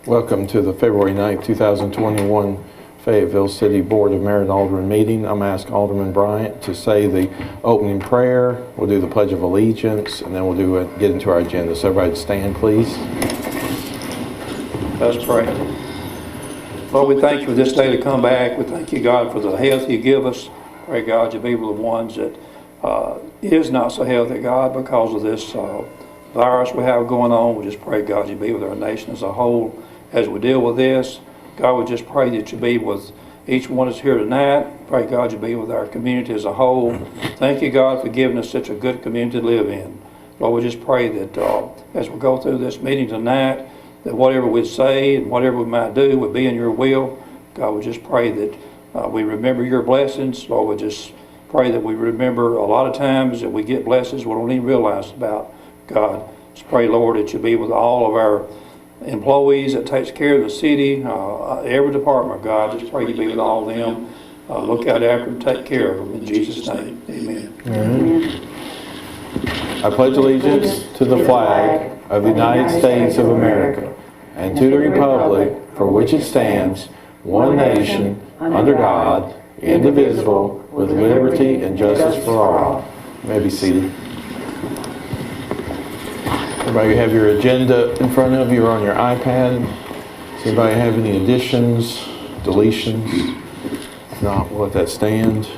Welcome to the February 9th, 2021 Fayetteville City Board of Mayor and Alderman meeting. I'm going to ask Alderman Bryant to say the opening prayer. We'll do the Pledge of Allegiance, and then we'll get into our agenda. So everybody stand, please. Let's pray. Lord, we thank you for this day to come back. We thank you, God, for the health you give us. Pray, God, you be with the ones that is not so healthy, God, because of this virus we have going on. We just pray, God, you be with our nation as a whole as we deal with this. God, we just pray that you be with each one that's here tonight. Pray, God, you be with our community as a whole. Thank you, God, for giving us such a good community to live in. Lord, we just pray that as we go through this meeting tonight, that whatever we say and whatever we might do would be in your will. God, we just pray that we remember your blessings. Lord, we just pray that we remember a lot of times that we get blessings we don't even realize about. God, just pray, Lord, that you be with all of our employees that takes care of the city, every department, God. Just pray you be with all of them. Look out after them, take care of them. In Jesus' name, amen. Amen. I pledge allegiance to the flag of the United States of America and to the republic for which it stands, one nation, under God, indivisible, with liberty and justice for all. You may be seated. Everybody have your agenda in front of you or on your iPad. Does anybody have any additions, deletions? If not, we'll let that stand.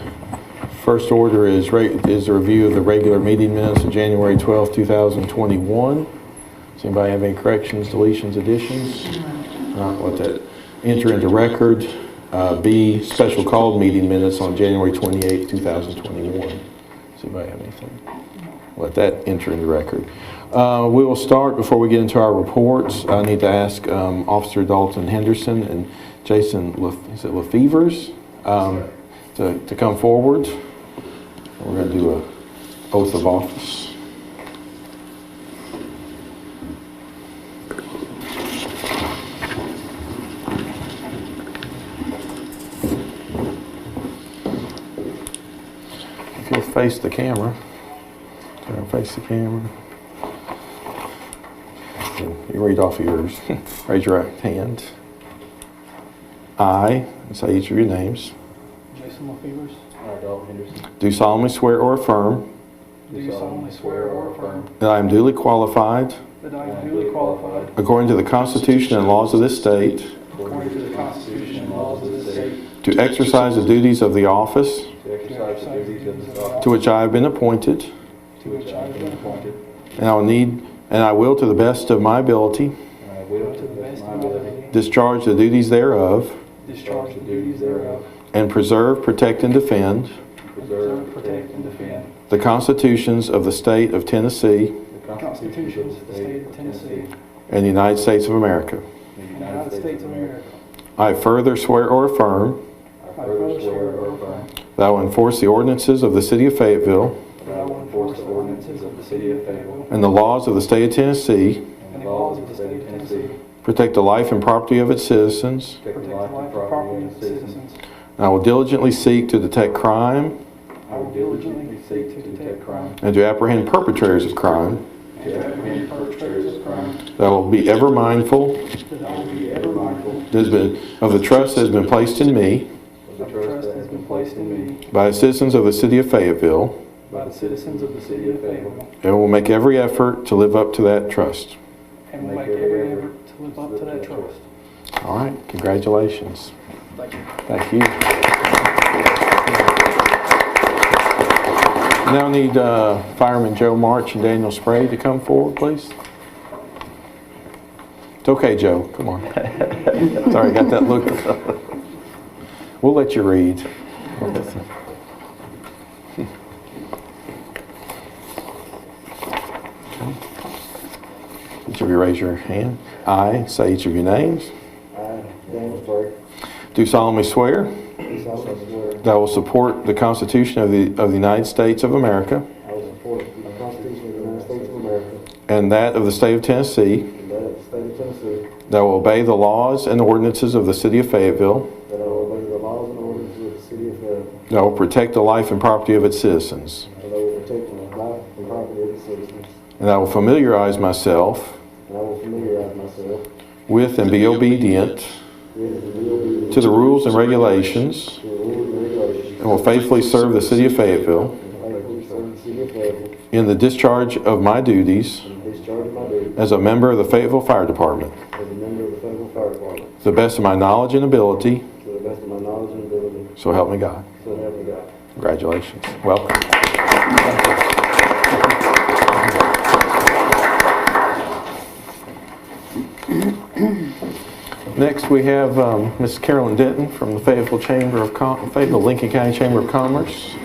First order is a review of the regular meeting minutes of January 12, 2021. Does anybody have any corrections, deletions, additions? Not, let that enter into record. B, special called meeting minutes on January 28, 2021. Does anybody have anything? Let that enter into record. We will start, before we get into our reports, I need to ask Officer Dalton Henderson and Jason Lefevers to come forward. We're going to do an oath of office. If you'll face the camera, face the camera. You read off of yours. Raise your right hand. I, and say each of your names. Jason Lefevers. Henderson. Do solemnly swear or affirm. Do solemnly swear or affirm. That I am duly qualified. That I am duly qualified. According to the Constitution and laws of this state. According to the Constitution and laws of this state. To exercise the duties of the office. To exercise the duties of this office. To which I have been appointed. To which I have been appointed. And I will, to the best of my ability. And I will, to the best of my ability. Discharge the duties thereof. Discharge the duties thereof. And preserve, protect, and defend. Preserve, protect, and defend. The constitutions of the state of Tennessee. The constitutions of the state of Tennessee. And the United States of America. And the United States of America. I further swear or affirm. I further swear or affirm. That I will enforce the ordinances of the city of Fayetteville. That I will enforce the ordinances of the city of Fayetteville. And the laws of the state of Tennessee. And the laws of the state of Tennessee. Protect the life and property of its citizens. Protect the life and property of its citizens. And I will diligently seek to detect crime. I will diligently seek to detect crime. And to apprehend perpetrators of crime. To apprehend perpetrators of crime. That I will be ever mindful. That I will be ever mindful. Of the trust that has been placed in me. Of the trust that has been placed in me. By the citizens of the city of Fayetteville. By the citizens of the city of Fayetteville. And will make every effort to live up to that trust. And will make every effort to live up to that trust. All right. Congratulations. Thank you. Thank you. Now I need Fireman Joe March and Daniel Spray to come forward, please. It's okay, Joe. Come on. Sorry, got that look. We'll let you read. Each of you raise your hand. I say each of your names. I, Daniel Spray. Do solemnly swear. Do solemnly swear. That I will support the Constitution of the United States of America. I will support the Constitution of the United States of America. And that of the state of Tennessee. And that of the state of Tennessee. That I will obey the laws and ordinances of the city of Fayetteville. That I will obey the laws and ordinances of the city of Fayetteville. That I will protect the life and property of its citizens. And I will protect the life and property of its citizens. And I will familiarize myself And I will familiarize myself with and be obedient to the rules and regulations, and will faithfully serve the city of Fayetteville in the discharge of my duties as a member of the Fayetteville Fire Department, to the best of my knowledge and ability, so help me God. Congratulations. Welcome. Next, we have Ms. Carolyn Denton from the Fayetteville Lincoln County Chamber of Commerce.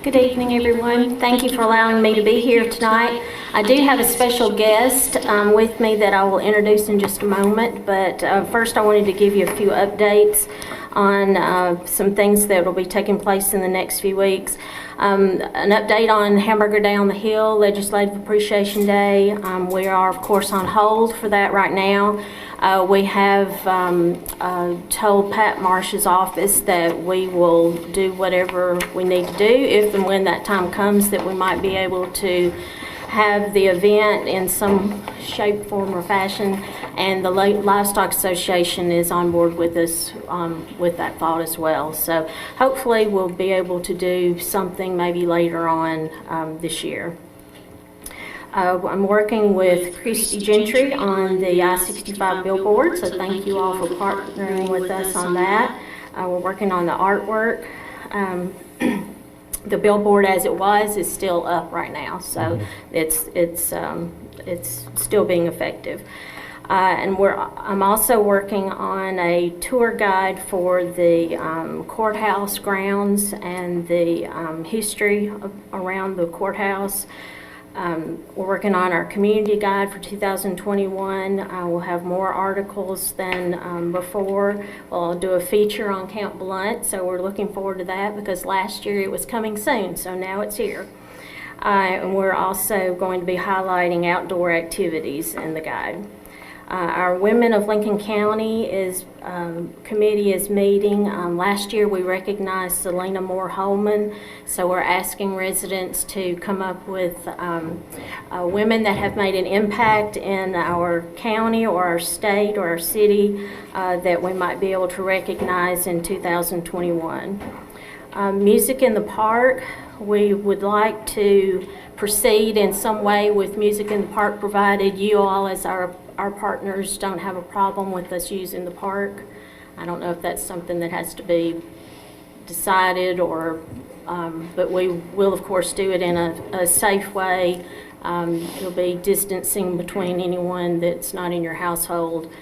Good evening, everyone. Thank you for allowing me to be here tonight. I do have a special guest with me that I will introduce in just a moment, but first I wanted to give you a few updates on some things that will be taking place in the next few weeks. An update on Hamburger Day on the Hill, Legislative Appreciation Day. We are, of course, on hold for that right now. We have told Pat Marsh's office that we will do whatever we need to do if and when that time comes, that we might be able to have the event in some shape, form, or fashion, and the Livestock Association is on board with us with that thought as well. So hopefully we'll be able to do something maybe later on this year. I'm working with Christy Gentry on the I-65 billboard, so thank you all for partnering with us on that. We're working on the artwork. The billboard as it was is still up right now, so it's still being effective. And I'm also working on a tour guide for the courthouse grounds and the history around the courthouse. We're working on our community guide for 2021. We'll have more articles than before. We'll do a feature on Camp Blunt, so we're looking forward to that because last year it was coming soon, so now it's here. And we're also going to be highlighting outdoor activities in the guide. Our Women of Lincoln County committee is meeting. Last year we recognized Selena Moore Holman, so we're asking residents to come up with women that have made an impact in our county or our state or our city that we might be able to recognize in 2021. Music in the Park, we would like to proceed in some way with Music in the Park provided you all as our partners don't have a problem with us using the park. I don't know if that's something that has to be decided or, but we will of course do it in a safe way. It'll be distancing between anyone that's not in your household.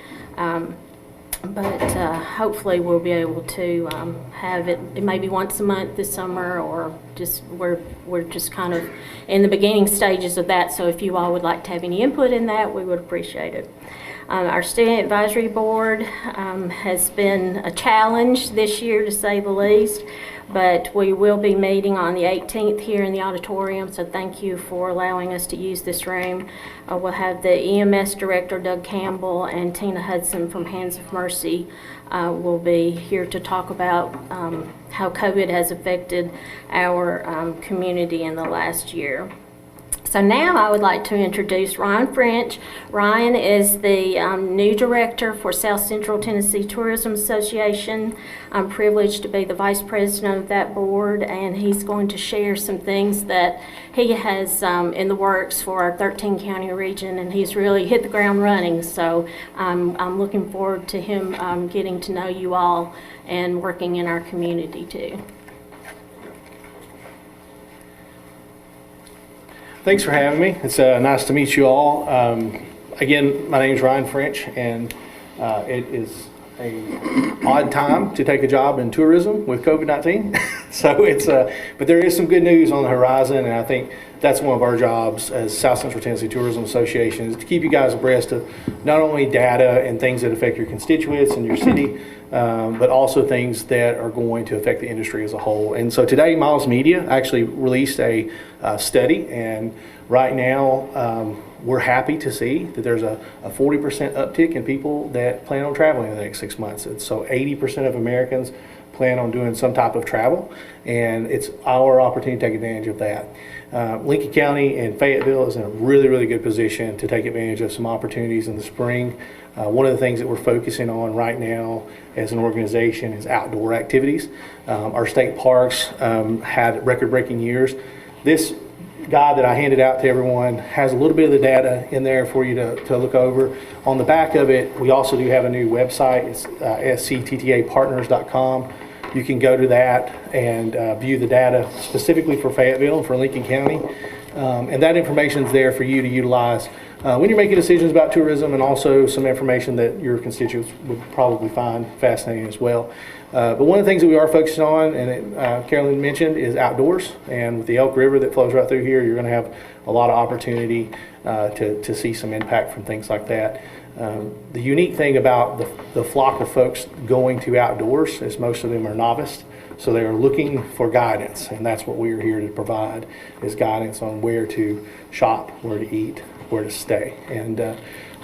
But hopefully we'll be able to have it maybe once a month this summer, or just we're just kind of in the beginning stages of that. So if you all would like to have any input in that, we would appreciate it. Our Student Advisory Board has been a challenge this year, to say the least, but we will be meeting on the 18th here in the auditorium, so thank you for allowing us to use this room. We'll have the EMS Director, Doug Campbell, and Tina Hudson from Hands of Mercy will be here to talk about how COVID has affected our community in the last year. So now I would like to introduce Ryan French. Ryan is the new director for South Central Tennessee Tourism Association. I'm privileged to be the vice president of that board, and he's going to share some things that he has in the works for our 13 county region, and he's really hit the ground running. So I'm looking forward to him getting to know you all and working in our community too. Thanks for having me. It's nice to meet you all. Again, my name is Ryan French, and it is an odd time to take a job in tourism with COVID-19. So it's, but there is some good news on the horizon, and I think that's one of our jobs as South Central Tennessee Tourism Association, is to keep you guys abreast of not only data and things that affect your constituents and your city, but also things that are going to affect the industry as a whole. And so today, Miles Media actually released a study, and right now we're happy to see that there's a 40% uptick in people that plan on traveling in the next 6 months. And so 80% of Americans plan on doing some type of travel, and it's our opportunity to take advantage of that. Lincoln County and Fayetteville is in a really, really good position to take advantage of some opportunities in the spring. One of the things that we're focusing on right now as an organization is outdoor activities. Our state parks had record-breaking years. This guide that I handed out to everyone has a little bit of the data in there for you to look over. On the back of it, we also do have a new website. It's scttapartners.com. You can go to that and view the data specifically for Fayetteville and for Lincoln County. And that information is there for you to utilize when you're making decisions about tourism, and also some information that your constituents would probably find fascinating as well. But one of the things that we are focusing on, and Carolyn mentioned, is outdoors. And with the Elk River that flows right through here, you're going to have a lot of opportunity to see some impact from things like that. The unique thing about the flock of folks going to outdoors is most of them are novice. So they are looking for guidance, and that's what we are here to provide, is guidance on where to shop, where to eat, where to stay. And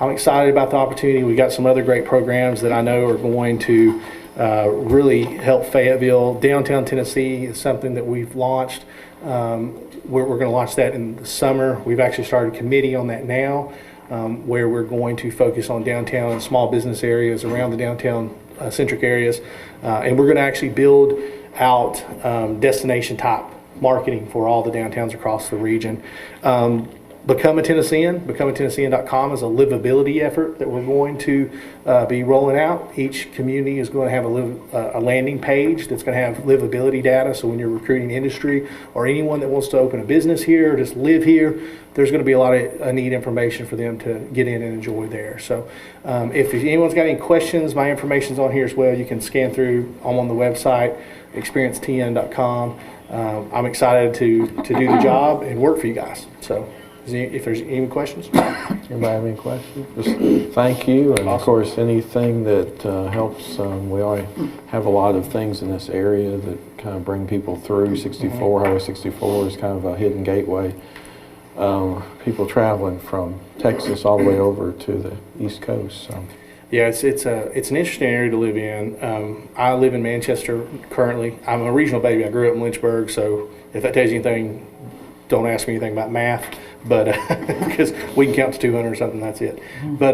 I'm excited about the opportunity. We've got some other great programs that I know are going to really help Fayetteville. Downtown Tennessee is something that we've launched. We're going to launch that in the summer. We've actually started a committee on that now, where we're going to focus on downtown and small business areas around the downtown centric areas. And we're going to actually build out destination type marketing for all the downtowns across the region. Become a Tennessean, becomeatennessean.com is a livability effort that we're going to be rolling out. Each community is going to have a landing page that's going to have livability data. So when you're recruiting industry or anyone that wants to open a business here or just live here, there's going to be a lot of neat information for them to get in and enjoy there. So if anyone's got any questions, my information's on here as well. You can scan through. I'm on the website, experiencetn.com. I'm excited to do the job and work for you guys. So if there's any questions. Anybody have any questions? Just thank you, and of course anything that helps. We already have a lot of things in this area that kind of bring people through. 64, Highway 64 is kind of a hidden gateway. People traveling from Texas all the way over to the East Coast. So. Yeah, it's an interesting area to live in. I live in Manchester currently. I'm a regional baby. I grew up in Lynchburg, so if that tells you anything, don't ask me anything about math, but because we can count to 200 or something, that's it. But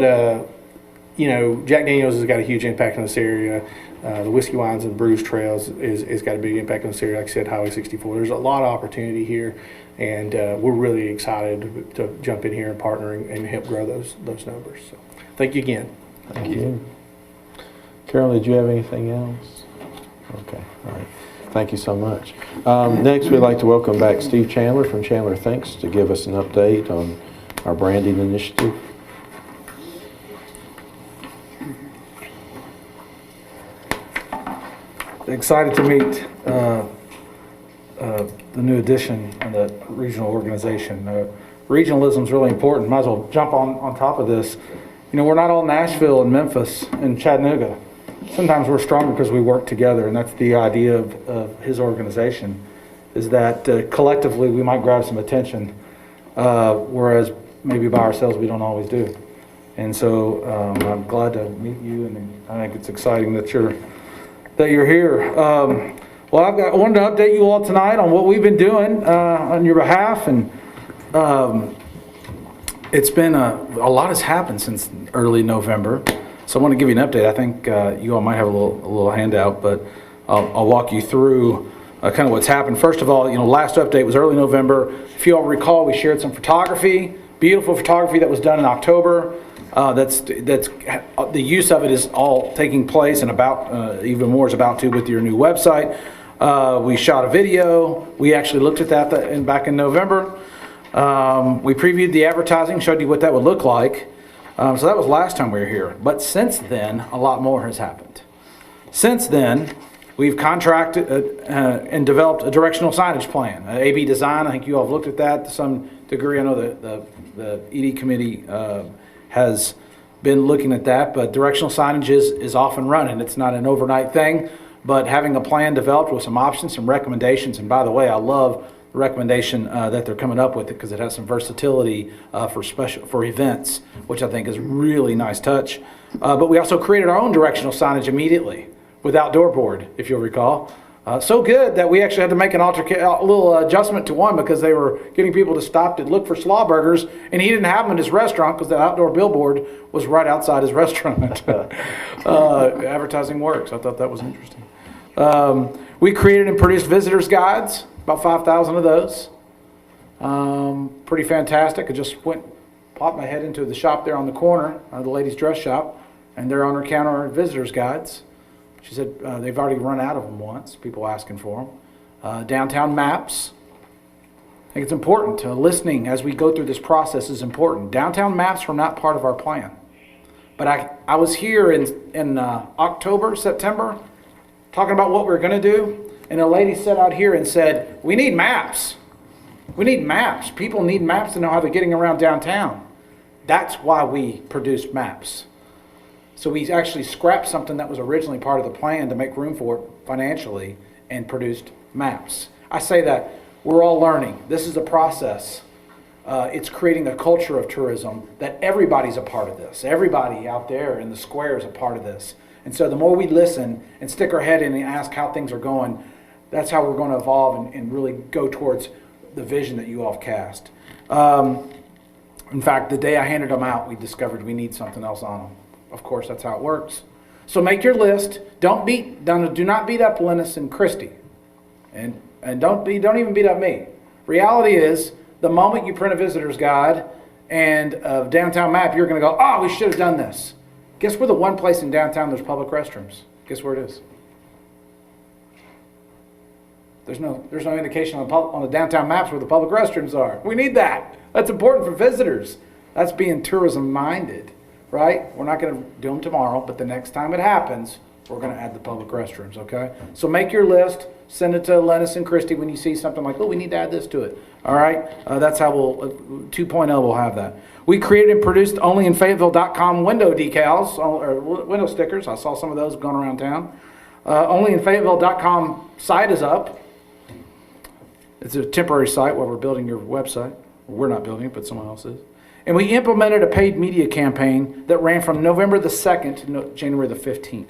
Jack Daniel's has got a huge impact on this area. The Whiskey Wines and Brews Trails is got a big impact on this area. Like I said, Highway 64. There's a lot of opportunity here, and we're really excited to jump in here and partner and help grow those numbers. So, thank you again. Thank you. Carolyn, did you have anything else? Okay, all right. Thank you so much. Next, we'd like to welcome back Steve Chandler from Chandler Thinks to give us an update on our branding initiative. Excited to meet the new addition of the regional organization. Regionalism is really important. Might as well jump on top of this. We're not all Nashville and Memphis and Chattanooga. Sometimes we're stronger because we work together, and that's the idea of his organization, is that collectively we might grab some attention, whereas maybe by ourselves we don't always do. And so I'm glad to meet you, and I think it's exciting that you're here. Well, I wanted to update you all tonight on what we've been doing on your behalf, and it's been a lot has happened since early November. So I want to give you an update. I think you all might have a little handout, but I'll walk you through kind of what's happened. First of all, last update was early November. If you all recall, we shared some photography, beautiful photography that was done in October. That's the use of it is all taking place, and about even more is about to with your new website. We shot a video. We actually looked at that back in November. We previewed the advertising, showed you what that would look like. So that was last time we were here. But since then, a lot more has happened. Since then, we've contracted and developed a directional signage plan, AB design. I think you all have looked at that to some degree. I know the ED committee has been looking at that, but directional signage is off and running. It's not an overnight thing, but having a plan developed with some options, some recommendations, and by the way, I love the recommendation that they're coming up with it because it has some versatility for events, which I think is a really nice touch. But we also created our own directional signage immediately, with outdoor board, if you'll recall. So good that we actually had to make a little adjustment to one because they were getting people to stop to look for slaw burgers, and he didn't have them in his restaurant because the outdoor billboard was right outside his restaurant. Advertising works. I thought that was interesting. We created and produced visitors guides, about 5,000 of those. Pretty fantastic. I just popped my head into the shop there on the corner, the ladies' dress shop, and they're on her counter are visitors guides. She said they've already run out of them once, people asking for them. Downtown maps. I think it's important. Listening as we go through this process is important. Downtown maps were not part of our plan. But I was here in October, September, talking about what we were going to do, and a lady sat out here and said, we need maps. We need maps. People need maps to know how they're getting around downtown. That's why we produced maps. So we actually scrapped something that was originally part of the plan to make room for it financially and produced maps. I say that we're all learning. This is a process. It's creating a culture of tourism that everybody's a part of this. Everybody out there in the square is a part of this. And so the more we listen and stick our head in and ask how things are going, that's how we're going to evolve and really go towards the vision that you all have cast. In fact, the day I handed them out, we discovered we need something else on them. Of course, that's how it works. So make your list. Do not beat up Lennis and Christie. And don't even beat up me. Reality is, the moment you print a visitor's guide and a downtown map, you're going to go, oh, we should have done this. Guess where the one place in downtown there's public restrooms? Guess where it is? There's no indication on the downtown maps where the public restrooms are. We need that. That's important for visitors. That's being tourism minded, right? We're not going to do them tomorrow, but the next time it happens, we're going to add the public restrooms, okay? So make your list. Send it to Lennis and Christie when you see something like, oh, we need to add this to it. All right? That's how 2.0 will have that. We created and produced only in Fayetteville.com window decals, or window stickers. I saw some of those going around town. Only in Fayetteville.com site is up. It's a temporary site while we're building your website. We're not building it, but someone else is. And we implemented a paid media campaign that ran from November the 2nd to January the 15th.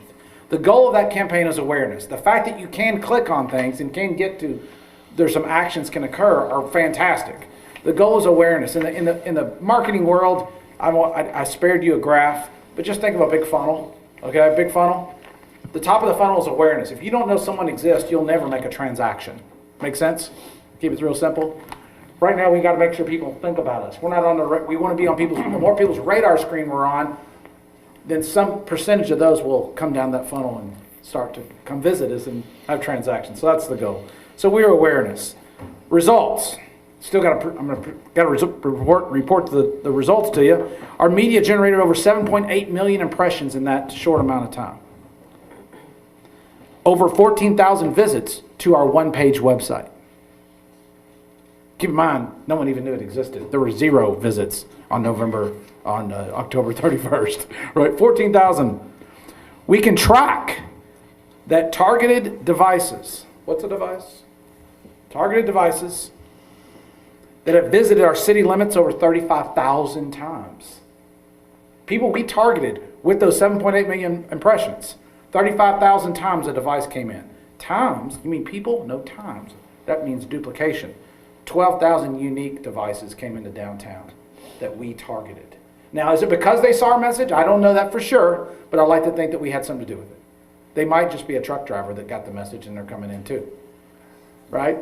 The goal of that campaign is awareness. The fact that you can click on things and can get to, there's some actions can occur are fantastic. The goal is awareness. In the marketing world, I spared you a graph, but just think of a big funnel, okay, a big funnel. The top of the funnel is awareness. If you don't know someone exists, you'll never make a transaction. Make sense? Keep it real simple. Right now, we got to make sure people think about us. We're not on we want to be on the more people's radar screen we're on, then some percentage of those will come down that funnel and start to come visit us and have transactions. So that's the goal. So we're awareness. Results. Still got to report the results to you. Our media generated over 7.8 million impressions in that short amount of time. Over 14,000 visits to our one-page website. Keep in mind, no one even knew it existed. There were 0 visits on October 31st, right? 14,000. We can track that targeted devices. What's a device? Targeted devices that have visited our city limits over 35,000 times. People we targeted with those 7.8 million impressions. 35,000 times a device came in. Times, you mean people? No, times. That means duplication. 12,000 unique devices came into downtown that we targeted. Now, is it because they saw our message? I don't know that for sure, but I like to think that we had something to do with it. They might just be a truck driver that got the message and they're coming in too, right?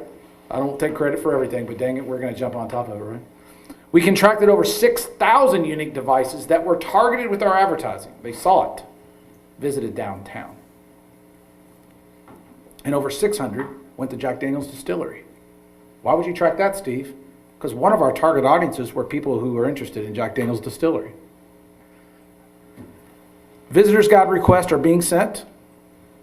I don't take credit for everything, but dang it, we're going to jump on top of it, right? We contracted over 6,000 unique devices that were targeted with our advertising. They saw it, visited downtown. And over 600 went to Jack Daniel's Distillery. Why would you track that, Steve? Because one of our target audiences were people who were interested in Jack Daniel's Distillery. Visitors guide requests are being sent.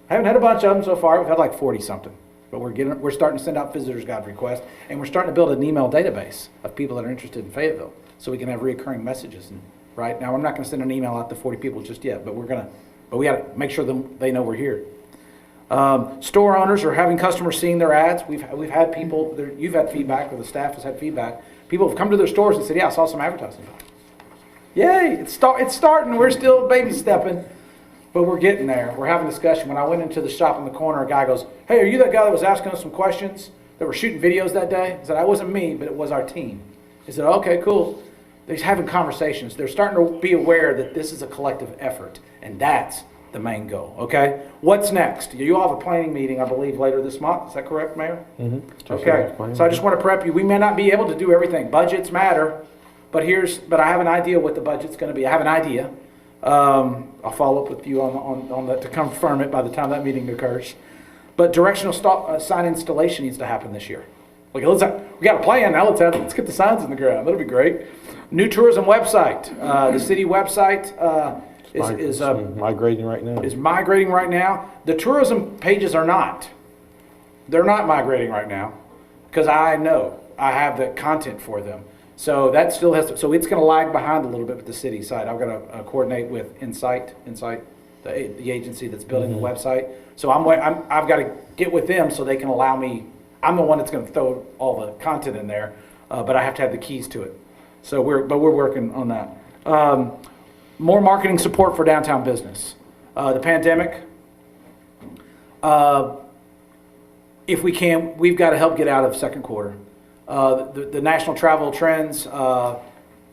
I haven't had a bunch of them so far. We've had like 40 something. But we're starting to send out visitors guide requests, and we're starting to build an email database of people that are interested in Fayetteville, so we can have recurring messages. And right now, I'm not going to send an email out to 40 people just yet, but we got to make sure they know we're here. Store owners are having customers seeing their ads. We've had people. You've had feedback, or the staff has had feedback. People have come to their stores and said, "Yeah, I saw some advertising." Yay! It's starting. We're still baby stepping. but we're getting there. We're having a discussion. When I went into the shop in the corner, a guy goes, "Hey, are you that guy that was asking us some questions that were shooting videos that day?" I said, "I wasn't me, but it was our team." He said, "Okay, cool." They're having conversations. They're starting to be aware that this is a collective effort, and that's the main goal, okay? What's next? You all have a planning meeting, I believe, later this month. Is that correct, Mayor? Mm-hmm. Okay, so I just want to prep you. We may not be able to do everything. Budgets matter, but I have an idea what the budget's going to be. I have an idea. I'll follow up with you on that to confirm it by the time that meeting occurs. But directional sign installation needs to happen this year. We got a plan now. Let's get the signs in the ground. That'll be great. New tourism website. The city website is migrating right now. Is migrating right now. The tourism pages are not. They're not migrating right now because I know I have the content for them. So that still has to, so it's going to lag behind a little bit with the city side. I'm going to coordinate with Insight, the agency that's building the website. So I've got to get with them so they can allow me. I'm the one that's going to throw all the content in there, but I have to have the keys to it. So we're working on that. More marketing support for downtown business. The pandemic. If we can, we've got to help get out of second quarter. The national travel trends,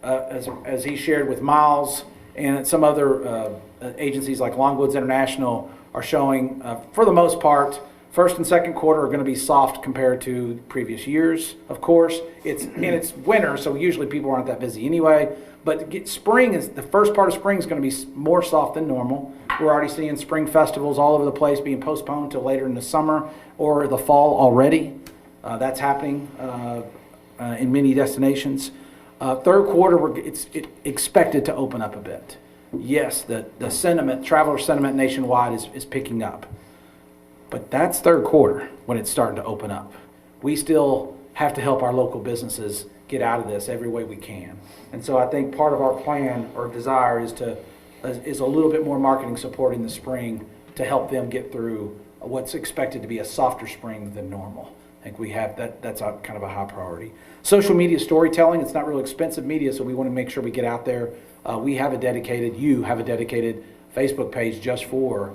as he shared with Miles and some other agencies like Longwoods International, are showing, for the most part, first and second quarter are going to be soft compared to previous years. Of course, it's winter, so usually people aren't that busy anyway. But the first part of spring is going to be more soft than normal. We're already seeing spring festivals all over the place being postponed till later in the summer or the fall already. That's happening in many destinations. Third quarter, it's expected to open up a bit. Yes, the traveler sentiment nationwide is picking up. But that's third quarter when it's starting to open up. We still have to help our local businesses get out of this every way we can. And so I think part of our plan or desire is a little bit more marketing support in the spring to help them get through what's expected to be a softer spring than normal. I think we have that's kind of a high priority. Social media storytelling, it's not real expensive media, so we want to make sure we get out there. You have a dedicated Facebook page just for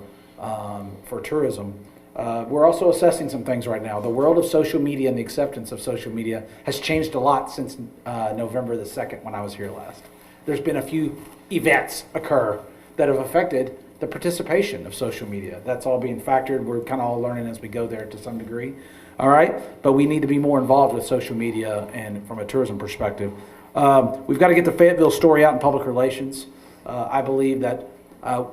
tourism. We're also assessing some things right now. The world of social media and the acceptance of social media has changed a lot since November the 2nd when I was here last. There's been a few events occur that have affected the participation of social media. That's all being factored. We're kind of all learning as we go there to some degree. All right? But we need to be more involved with social media and from a tourism perspective. We've got to get the Fayetteville story out in public relations. I believe that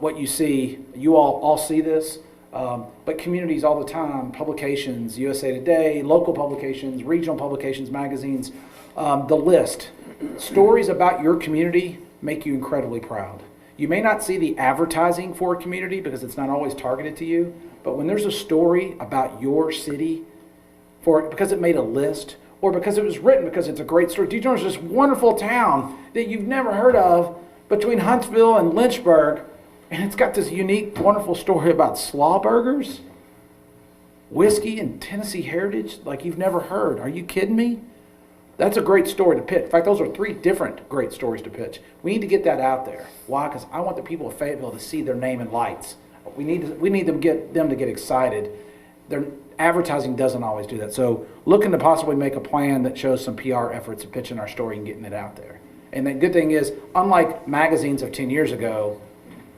what you see, you all see this, but communities all the time, publications, USA Today, local publications, regional publications, magazines, the list. Stories about your community make you incredibly proud. You may not see the advertising for a community because it's not always targeted to you, but when there's a story about your city, because it made a list, or because it was written because it's a great story. Do you know there's this wonderful town that you've never heard of between Huntsville and Lynchburg, and it's got this unique, wonderful story about slaw burgers, whiskey, and Tennessee heritage like you've never heard. Are you kidding me? That's a great story to pitch. In fact, those are 3 different great stories to pitch. We need to get that out there. Why? Because I want the people of Fayetteville to see their name in lights. We need them to get excited. Their advertising doesn't always do that. So looking to possibly make a plan that shows some PR efforts of pitching our story and getting it out there. And the good thing is, unlike magazines of 10 years ago,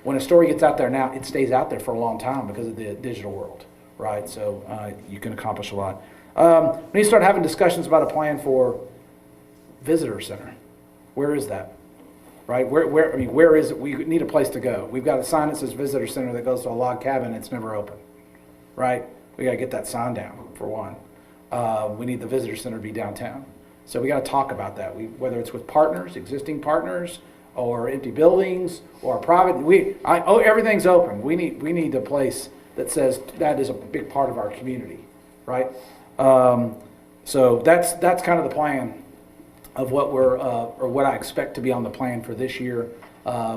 when a story gets out there now, it stays out there for a long time because of the digital world, right? So you can accomplish a lot. We need to start having discussions about a plan for visitor center. Where is that? Right? Where is it? We need a place to go. We've got a sign that says visitor center that goes to a log cabin. It's never open, right? We got to get that sign down for one. We need the visitor center to be downtown. So we got to talk about that. Whether it's with partners, existing partners, or empty buildings, or private. Everything's open. We need a place that says that is a big part of our community, right? So that's kind of the plan of what what I expect to be on the plan for this year.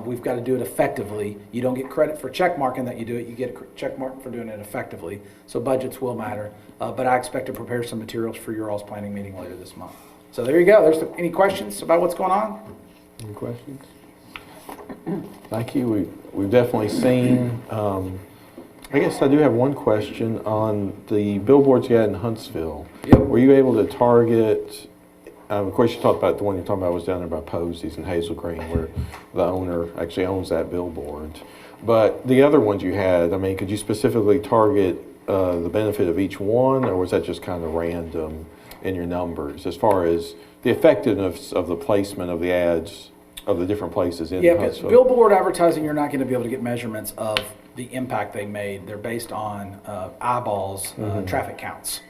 We've got to do it effectively. You don't get credit for check marking that you do it. You get a check mark for doing it effectively. So budgets will matter. But I expect to prepare some materials for your all's planning meeting later this month. So there you go. Any questions about what's going on? Any questions? Thank you. We've definitely seen, I guess I do have one question on the billboards you had in Huntsville. Yep. Were you able to target, of course you talked about the one you're talking about was down there by Posey's in Hazel Green where the owner actually owns that billboard. But the other ones you had, I mean, could you specifically target the benefit of each one, or was that just kind of random in your numbers as far as the effectiveness of the placement of the ads of the different places in Yeah, because Huntsville? billboard advertising, you're not going to be able to get measurements of the impact they made. They're based on eyeballs, traffic counts.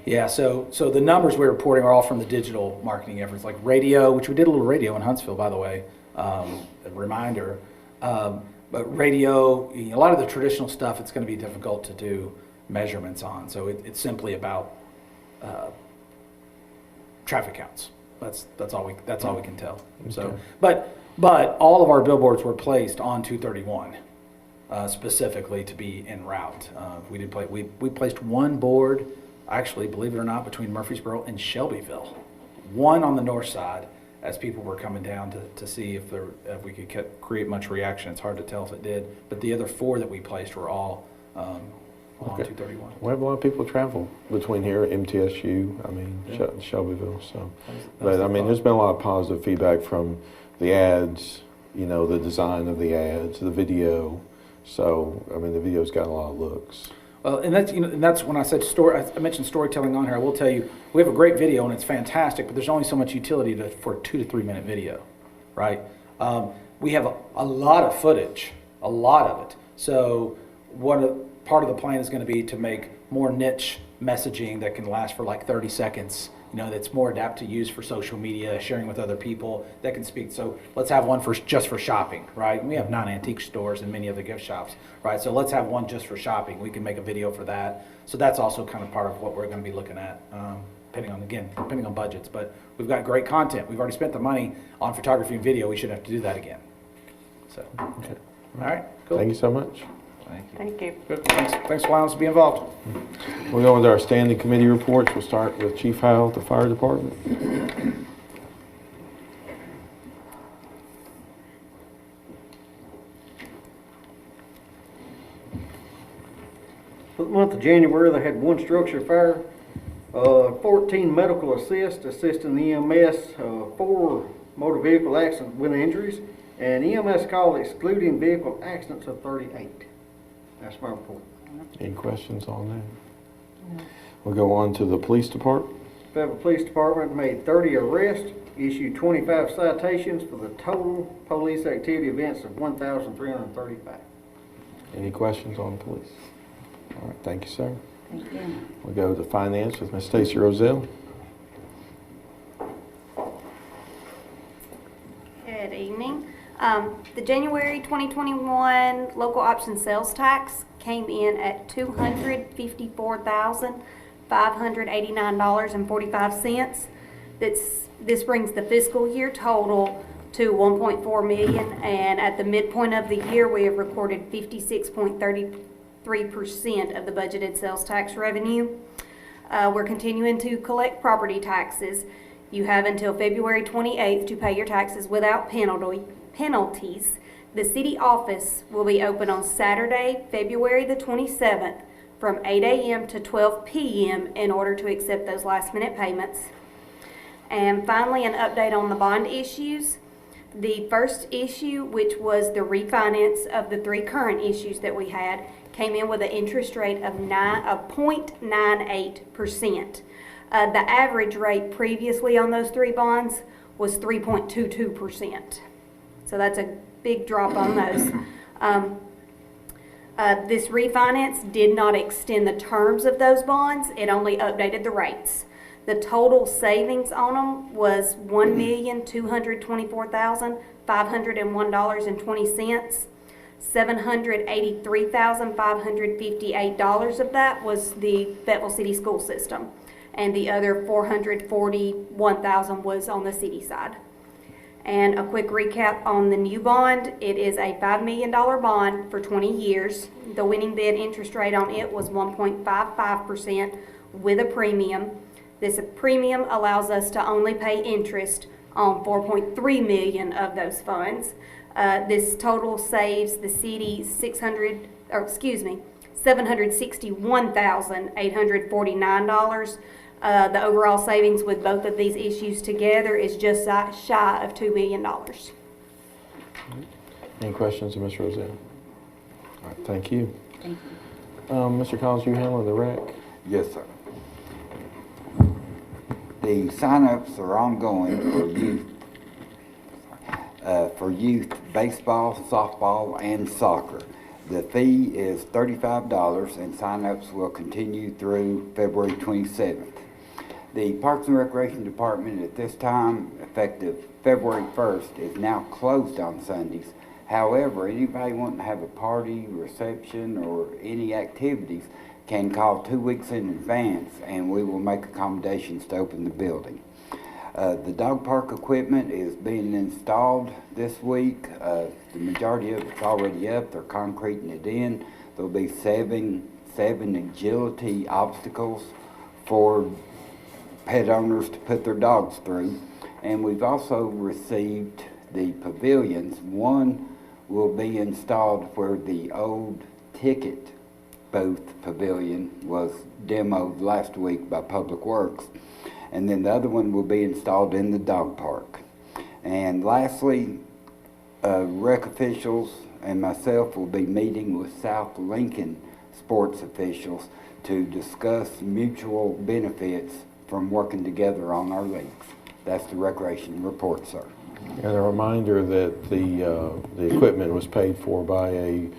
Yeah, so the numbers we're reporting are all from the digital marketing efforts, like radio, which we did a little radio in Huntsville, by the way, a reminder. But radio, a lot of the traditional stuff, it's going to be difficult to do measurements on. So it's simply about traffic counts. That's all we can tell. So, but all of our billboards were placed on 231 specifically to be en route. We placed one board, actually, believe it or not, between Murfreesboro and Shelbyville, one on the north side, as people were coming down to see if we could create much reaction. It's hard to tell if it did, but the other 4 that we placed were all on 231. We have a lot of people travel between here, MTSU, I mean, Shelbyville. So, but I mean, there's been a lot of positive feedback from the ads, the design of the ads, the video. So, I mean, the video's got a lot of looks. Well, and that's when I said I mentioned storytelling on here. I will tell you, we have a great video and it's fantastic, but there's only so much utility for a 2 to 3 minute video, right? We have a lot of footage, a lot of it. So part of the plan is going to be to make more niche messaging that can last for like 30 seconds. That's more adapted to use for social media, sharing with other people that can speak. So let's have one just for shopping, right? We have 9 antique stores and many other gift shops, right? So let's have one just for shopping. We can make a video for that. So that's also kind of part of what we're going to be looking at, depending on budgets. But we've got great content. We've already spent the money on photography and video. We shouldn't have to do that again. So, Okay. All right, cool. Thank you so much. Thank you. Good. Thanks for allowing us to be involved. We'll go into our standing committee reports. We'll start with Chief Howell at the Fire Department. For the month of January, they had 1 structure fire, 14 medical assisting the EMS, 4 motor vehicle accidents with injuries, and EMS call excluding vehicle accidents of 38. That's my report. Any questions on that? We'll go on to the Police Department. Fayetteville Police Department made 30 arrests, issued 25 citations for the total police activity events of 1,335. Any questions on the police? All right, thank you, sir. Thank you. We'll go to Finance with Ms. Stacy Rozelle. Good evening. The January 2021 local option sales tax came in at $254,589.45. This brings the fiscal year total to $1.4 million, and at the midpoint of the year, we have recorded 56.33% of the budgeted sales tax revenue. We're continuing to collect property taxes. You have until February 28th to pay your taxes without penalties. The city office will be open on Saturday, February the 27th from 8 a.m. to 12 p.m. in order to accept those last minute payments. And finally, an update on the bond issues. The first issue, which was the refinance of the 3 current issues that we had, came in with an interest rate of 0.98%. The average rate previously on those 3 bonds was 3.22%. So that's a big drop on those. This refinance did not extend the terms of those bonds. It only updated the rates. The total savings on them was $1,224,501.20. $783,558 of that was the Fayetteville City School System, and the other $441,000 was on the city side. And a quick recap on the new bond. It is a $5 million bond for 20 years. The winning bid interest rate on it was 1.55% with a premium. This premium allows us to only pay interest on $4.3 million of those funds. This total saves the city $761,849. The overall savings with both of these issues together is just shy of $2 million. Any questions of Ms. Roselle? All right, thank you. Thank you. Mr. Collins, you handling the rec? Yes, sir. The sign-ups are ongoing for youth baseball, softball, and soccer. The fee is $35, and sign-ups will continue through February 27th. The Parks and Recreation Department at this time, effective February 1st, is now closed on Sundays. However, anybody wanting to have a party, reception, or any activities can call 2 weeks in advance, and we will make accommodations to open the building. The dog park equipment is being installed this week. The majority of it's already up. They're concreting it in. There'll be seven agility obstacles for pet owners to put their dogs through. And we've also received the pavilions. One will be installed where the old ticket booth pavilion was demoed last week by Public Works. And then the other one will be installed in the dog park. And lastly, rec officials and myself will be meeting with South Lincoln sports officials to discuss mutual benefits from working together on our leagues. That's the recreation report, sir. And a reminder that the equipment was paid for by a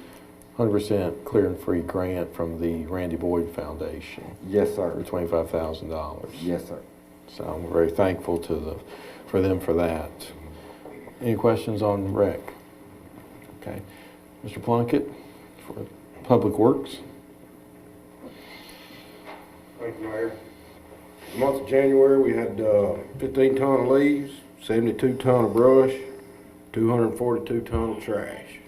100% clear and free grant from the Randy Boyd Foundation. Yes, sir. For $25,000. Yes, sir. So I'm very thankful for them for that. Any questions on rec? Okay. Mr. Plunkett for Public Works. Thank you, Mayor. The month of January, we had 15 ton of leaves, 72 ton of brush, 242 ton of trash.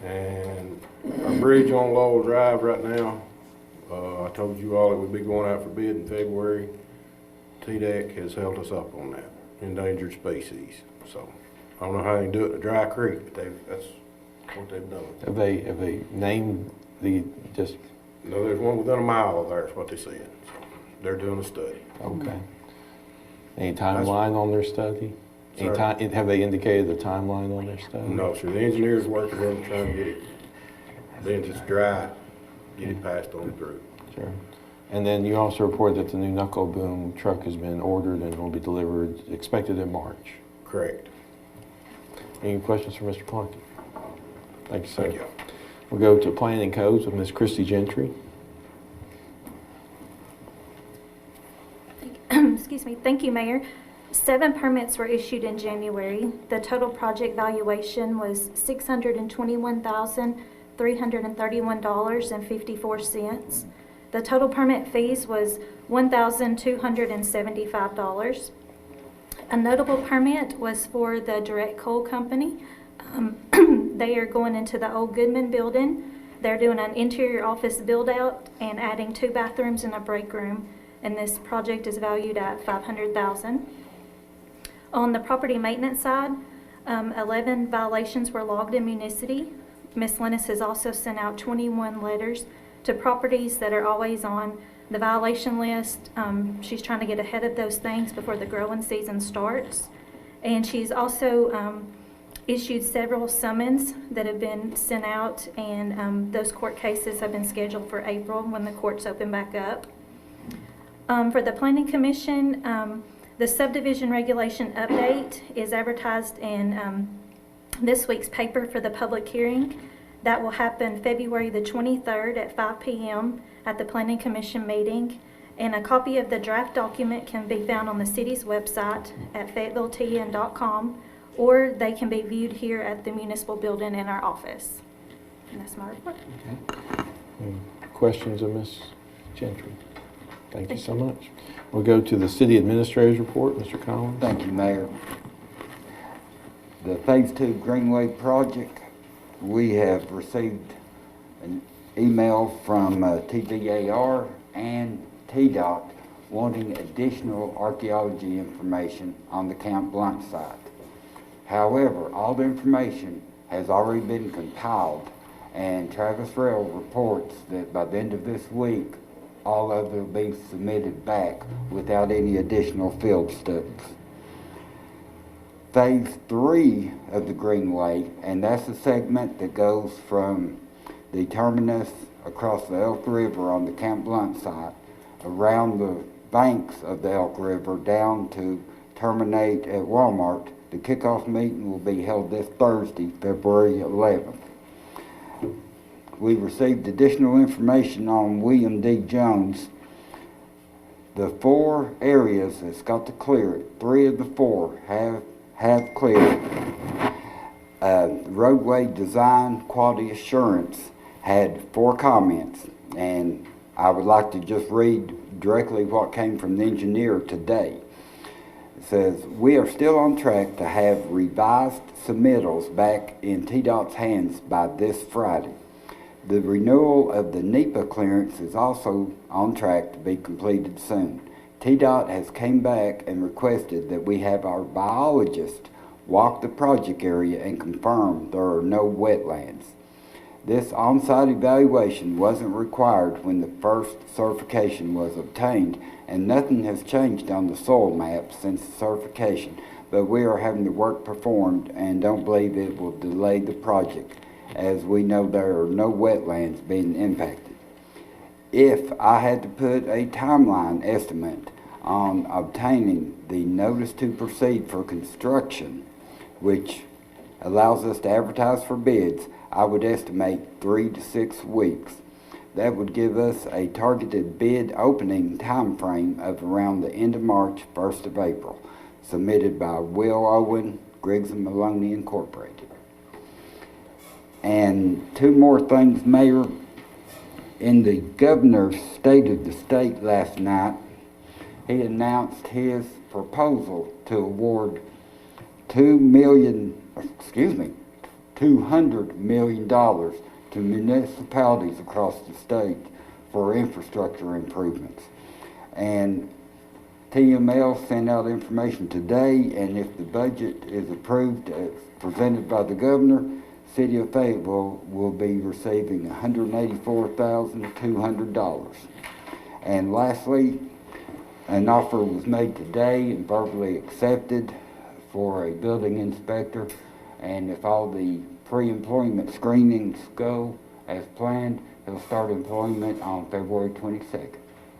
And our bridge on Lowell Drive right now, I told you all it would be going out for bid in February. TDEC has held us up on that, endangered species. So I don't know how they can do it in a dry creek, but that's what they've done. Have they named the just? No, there's one within a mile of there, is what they said. So they're doing a study. Okay. Any timeline on their study? Sorry? Have they indicated the timeline on their study? No, sir. The engineers working on trying to get it, then it's dry, get it passed on through. Sure. And then you also reported that the new knuckle boom truck has been ordered and will be delivered, expected in March. Correct. Any questions for Mr. Plunkett? Thank you, sir. Thank you. We'll go to Planning Codes with Ms. Christy Gentry. Excuse me. Thank you, Mayor. 7 permits were issued in January. The total project valuation was $621,331.54. The total permit fees was $1,275. A notable permit was for the Direct Coal Company. They are going into the old Goodman building. They're doing an interior office build out and adding 2 bathrooms and a break room. And this project is valued at $500,000. On the property maintenance side, 11 violations were logged in Municity. Ms. Lennis has also sent out 21 letters to properties that are always on the violation list. She's trying to get ahead of those things before the growing season starts. And she's also issued several summons that have been sent out, and those court cases have been scheduled for April when the courts open back up. For the Planning Commission, the subdivision regulation update is advertised in this week's paper for the public hearing. That will happen February the 23rd at 5 p.m. at the Planning Commission meeting. And a copy of the draft document can be found on the city's website at FayettelleTN.com, or they can be viewed here at the municipal building in our office. And that's my report. Okay. Any questions of Ms. Gentry? Thank you so much. We'll go to the City Administrator's Report, Mr. Collins. Thank you, Mayor. The Phase 2 Greenway project, we have received an email from TVAR and TDOT wanting additional archaeology information on the Camp Blunt site. However, all the information has already been compiled, and Travis Rail reports that by the end of this week, all of it will be submitted back without any additional field studies. Phase 3 of the Greenway, and that's a segment that goes from the terminus across the Elk River on the Camp Blunt site, around the banks of the Elk River down to terminate at Walmart. The kickoff meeting will be held this Thursday, February 11th. We received additional information on William D. Jones. The 4 areas that's got to clear it, 3 of the 4 have cleared. Roadway Design Quality Assurance had 4 comments, and I would like to just read directly what came from the engineer today. It says, we are still on track to have revised submittals back in TDOT's hands by this Friday. The renewal of the NEPA clearance is also on track to be completed soon. TDOT has came back and requested that we have our biologist walk the project area and confirm there are no wetlands. This on-site evaluation wasn't required when the first certification was obtained, and nothing has changed on the soil map since the certification, but we are having the work performed and don't believe it will delay the project, as we know there are no wetlands being impacted. If I had to put a timeline estimate on obtaining the notice to proceed for construction, which allows us to advertise for bids, I would estimate 3 to 6 weeks. That would give us a targeted bid opening time frame of around the end of March, 1st of April, submitted by Will Owen, Griggs and Maloney Incorporated. And 2 more things, Mayor. In the governor's State of the State last night, he announced his proposal to award $200 million to municipalities across the state for infrastructure improvements. And TML sent out information today, and if the budget is approved as presented by the governor, City of Fayetteville will be receiving $184,200. And lastly, an offer was made today and verbally accepted for a building inspector, and if all the pre-employment screenings go as planned, he'll start employment on February 22nd.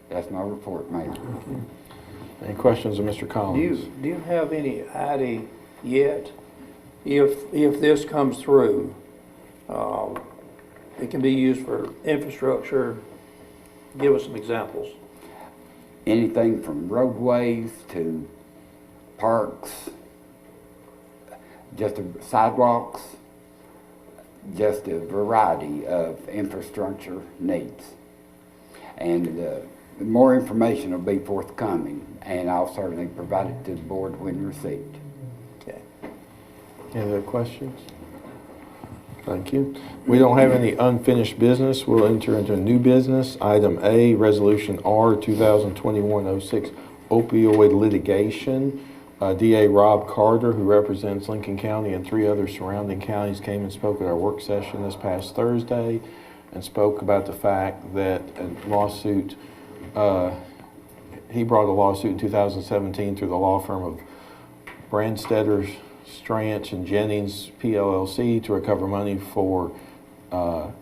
That's my report, Mayor. Any questions of Mr. Collins? Do you have any idea yet if this comes through, it can be used for infrastructure? Give us some examples. Anything from roadways to parks, just sidewalks, just a variety of infrastructure needs. And more information will be forthcoming, and I'll certainly provide it to the board when received. Okay. Any other questions? Thank you. We don't have any unfinished business. We'll enter into new business. Item A, Resolution R 2021-06, opioid litigation. DA Rob Carter, who represents Lincoln County and 3 other surrounding counties, came and spoke at our work session this past Thursday and spoke about the fact that a lawsuit, he brought a lawsuit in 2017 through the law firm of Brandstetter, Stranch, and Jennings, PLLC, to recover money for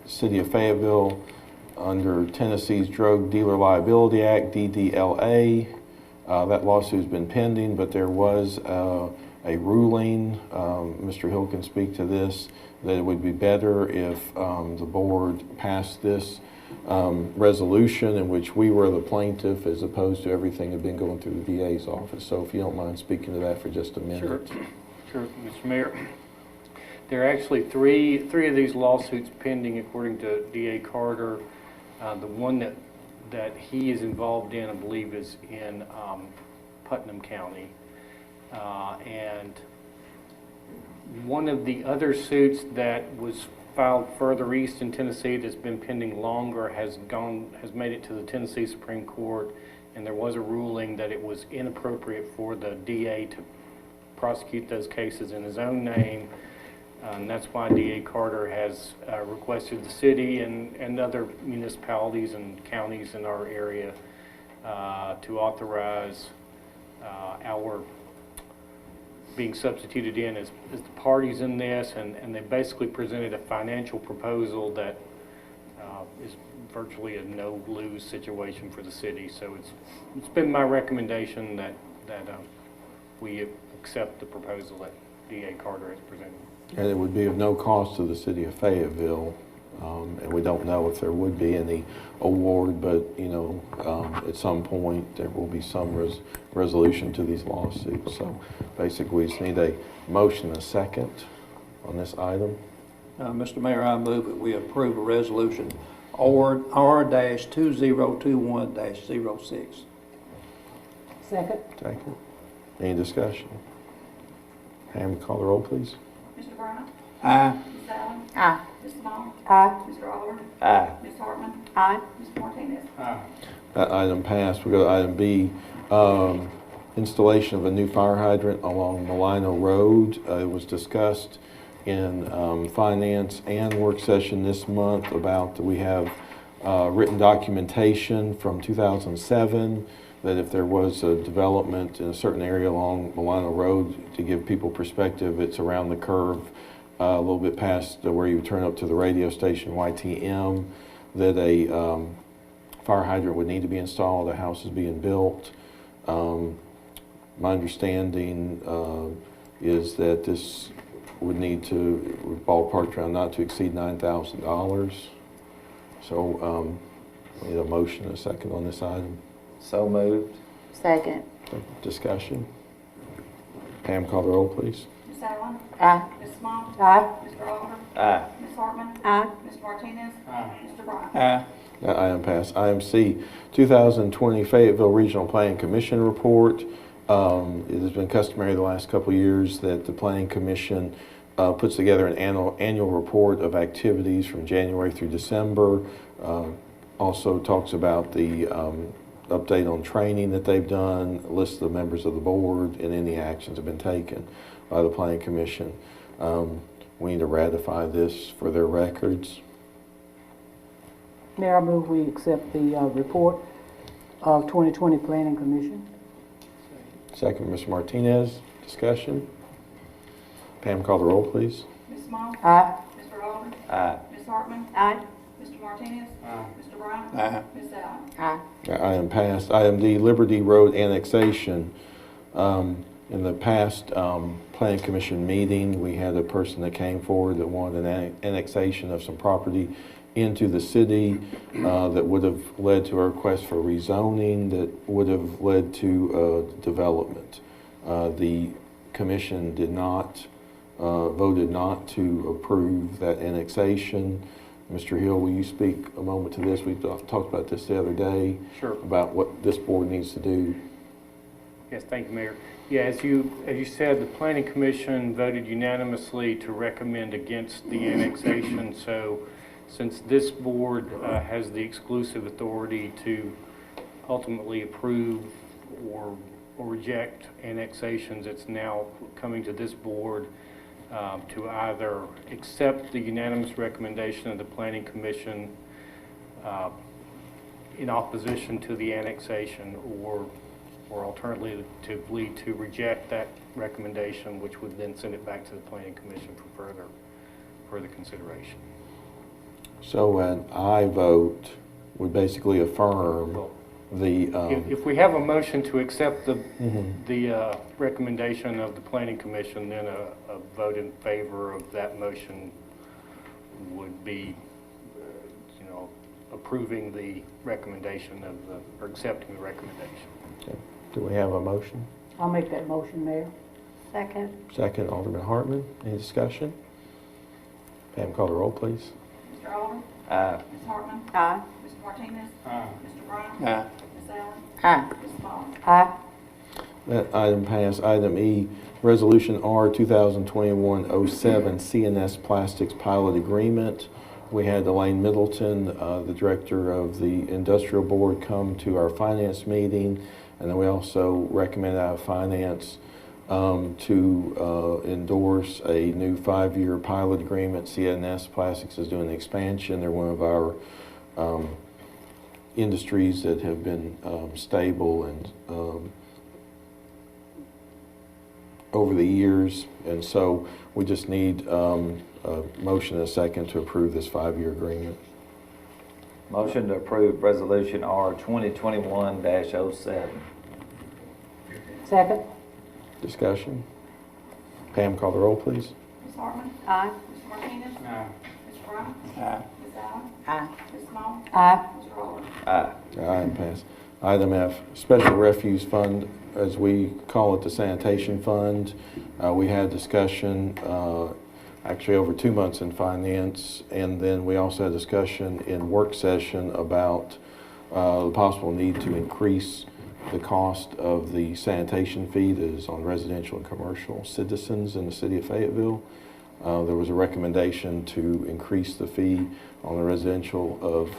City of Fayetteville under Tennessee's Drug Dealer Liability Act, DDLA. That lawsuit's been pending, but there was a ruling, Mr. Hill can speak to this, that it would be better if the board passed this resolution in which we were the plaintiff as opposed to everything had been going through the DA's office. So if you don't mind speaking to that for just a minute. Sure, Mr. Mayor. There are actually three of these lawsuits pending according to DA Carter. The one that he is involved in, I believe, is in Putnam County. And one of the other suits that was filed further east in Tennessee that's been pending longer has made it to the Tennessee Supreme Court, and there was a ruling that it was inappropriate for the DA prosecute those cases in his own name. And that's why DA Carter has requested the city and other municipalities and counties in our area to authorize our being substituted in as the parties in this, and they basically presented a financial proposal that is virtually a no-lose situation for the city. So it's been my recommendation that we accept the proposal that DA Carter has presented. And it would be of no cost to the city of Fayetteville, and we don't know if there would be any award, but at some point there will be some resolution to these lawsuits. So basically we just need a motion, a second on this item. Mr. Mayor, I move that we approve a resolution R-2021-06. Second. Second. Any discussion? Pam, call the roll, please. Mr. Brown? Aye. Ms. Allen? Aye. Ms. Small? Aye. Mr. Alderman? Aye. Ms. Hartman? Aye. Mr. Martinez? That item passed. We go to item B, installation of a new fire hydrant along Malino Road. It was discussed in finance and work session this month about we have written documentation from 2007 that if there was a development in a certain area along Malino Road, to give people perspective, it's around the curve a little bit past where you turn up to the radio station YTM, that a fire hydrant would need to be installed. A house is being built. My understanding is that this would need to, we've ballparked around not to exceed $9,000. So we need a motion and a second on this item. So moved. Second. Discussion. Pam, call the roll, please. Ms. Allen? Aye. Ms. Small? Aye. Mr. Alderman? Aye. Ms. Hartman? Aye. Mr. Martinez? Mr. Brown? Aye. That item passed. Item C, 2020 Fayetteville Regional Planning Commission report. It has been customary the last couple of years that the Planning Commission puts together an annual report of activities from January through December. Also talks about the update on training that they've done, lists the members of the board, and any actions have been taken by the Planning Commission. We need to ratify this for their records. Mayor, I move we accept the report of 2020 Planning Commission. Second, Mr. Martinez. Discussion. Pam, call the roll, please. Ms. Small? Aye. Mr. Alderman? Aye. Ms. Hartman? Aye. Mr. Martinez? Mr. Brown? Aye. Ms. Allen? Aye. That item passed. Item D, Liberty Road annexation. In the past Planning Commission meeting, we had a person that came forward that wanted an annexation of some property into the city that would have led to a request for rezoning, that would have led to development. The commission did not, voted not to approve that annexation. Mr. Hill, will you speak a moment to this? We talked about this the other day. Sure. About what this board needs to do. Yes, thank you, Mayor. Yeah, as you said, the Planning Commission voted unanimously to recommend against the annexation. So since this board has the exclusive authority to ultimately approve or reject annexations, it's now coming to this board to either accept the unanimous recommendation of the Planning Commission in opposition to the annexation, or alternatively to reject that recommendation, which would then send it back to the Planning Commission for further consideration. So an aye vote would basically affirm the... If we have a motion to accept the Mhm. recommendation of the Planning Commission, then a vote in favor of that motion would be, approving the recommendation or accepting the recommendation. Okay. Do we have a motion? I'll make that motion, Mayor. Second. Second, Alderman Hartman. Any discussion? Pam, call the roll, please. Mr. Alderman? Aye. Ms. Hartman? Aye. Mr. Martinez? Mr. Brown? Aye. Ms. Allen? Aye. Ms. Small? Aye. That item passed. Item E, Resolution R 2021-07 CNS Plastics Pilot Agreement. We had Elaine Middleton, the director of the Industrial Board, come to our finance meeting, and then we also recommended out of finance to endorse a new 5-year pilot agreement. CNS Plastics is doing the expansion. They're one of our industries that have been stable and over the years, and so we just need a motion and a second to approve this 5-year agreement. Motion to approve Resolution R 2021-07. Second. Discussion. Pam, call the roll, please. Ms. Hartman? Aye. Mr. Martinez? Aye. Mr. Brown? Aye. Ms. Allen? Aye. Ms. Small? Aye. Mr. Alderman? Aye. Aye, and pass. Item F, Special Refuse Fund, as we call it, the sanitation fund. We had discussion actually over 2 months in finance, and then we also had discussion in work session about the possible need to increase the cost of the sanitation fee that is on residential and commercial citizens in the city of Fayetteville. There was a recommendation to increase the fee on the residential of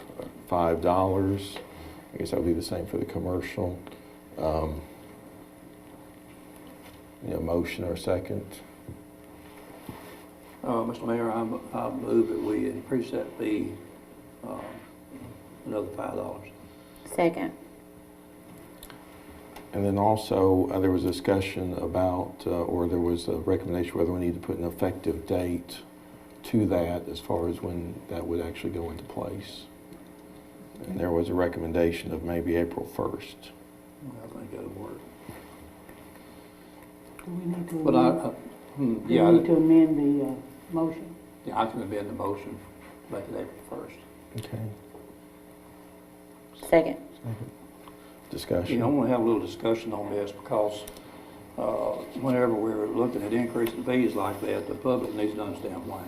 $5. I guess that would be the same for the commercial. Motion or second? Mr. Mayor, I move that we increase that fee another $5. Second. And then also, there was discussion about, or there was a recommendation whether we need to put an effective date to that as far as when that would actually go into place. And there was a recommendation of maybe April 1st. I think that'll work. Do we need to But amend, we we need to amend the motion? I can amend the motion, make it April 1st. Okay. Second. Discussion. I want to have a little discussion on this because whenever we're looking at increasing fees like that, the public needs to understand why.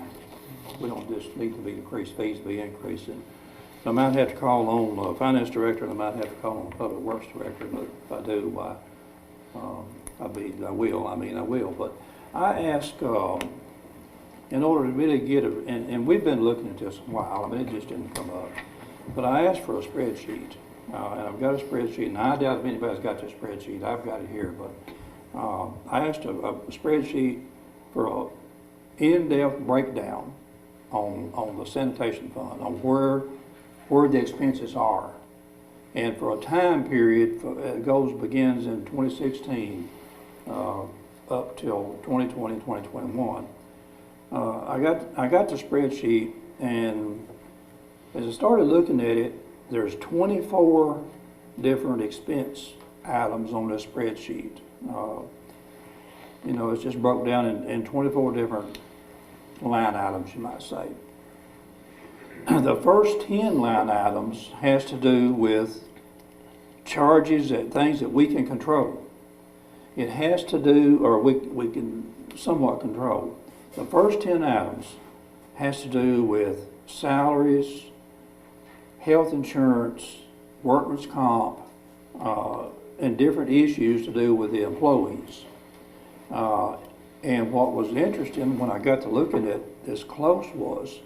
We don't just need to be increased fees, be increasing. I might have to call on the finance director, and I might have to call on the public works director, but if I do, I will. But I ask, in order to really get and we've been looking at this a while, it just didn't come up. But I asked for a spreadsheet, and I've got a spreadsheet, and I doubt if anybody's got this spreadsheet. I've got it here, but I asked a spreadsheet for an in-depth breakdown on the sanitation fund, on where the expenses are. And for a time period, it begins in 2016 up till 2020, 2021. I got the spreadsheet, and as I started looking at it, there's 24 different expense items on this spreadsheet. It's just broke down in 24 different line items, you might say. The first 10 line items has to do with charges and things that we can control. It has to do, or we can somewhat control. The first 10 items has to do with salaries, health insurance, workman's comp, and different issues to do with the employees. And what was interesting when I got to looking at this close was,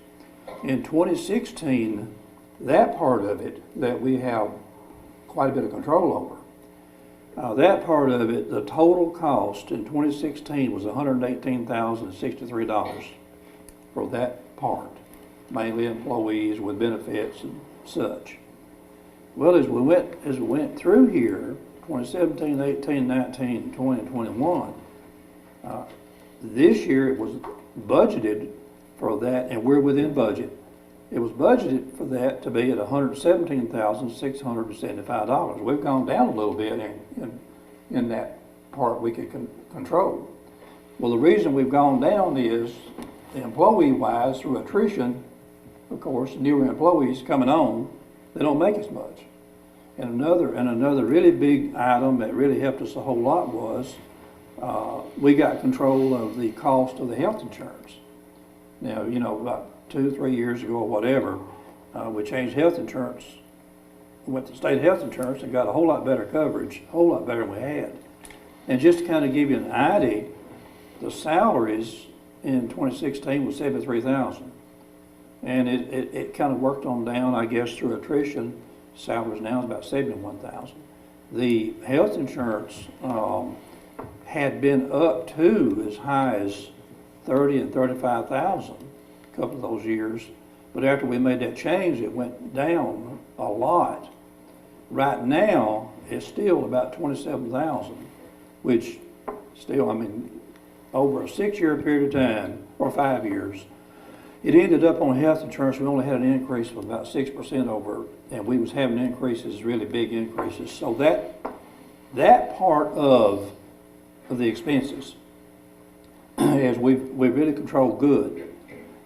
in 2016, that part of it that we have quite a bit of control over, that part of it, the total cost in 2016 was $118,063 for that part, mainly employees with benefits and such. Well, as we went through here, 2017, 18, 19, 20, and 21, this year it was budgeted for that, and we're within budget. It was budgeted for that to be at $117,675. We've gone down a little bit in that part we could control. Well, the reason we've gone down is the employee-wise, through attrition, of course, newer employees coming on, they don't make as much. And another really big item that really helped us a whole lot was we got control of the cost of the health insurance. Now, about 2 or 3 years ago or whatever, we changed health insurance, went to state health insurance and got a whole lot better coverage, a whole lot better than we had. And just to kind of give you an idea, the salaries in 2016 was $73,000. And it kind of worked on down, I guess, through attrition. Salaries now is about $71,000. The health insurance had been up to as high as 30 and 35,000 a couple of those years. But after we made that change, it went down a lot. Right now, it's still about 27,000, which still, I mean, over a 6-year period of time, or 5 years, it ended up on health insurance, we only had an increase of about 6% over, and we was having increases, really big increases. So that part of the expenses, as we've really controlled good.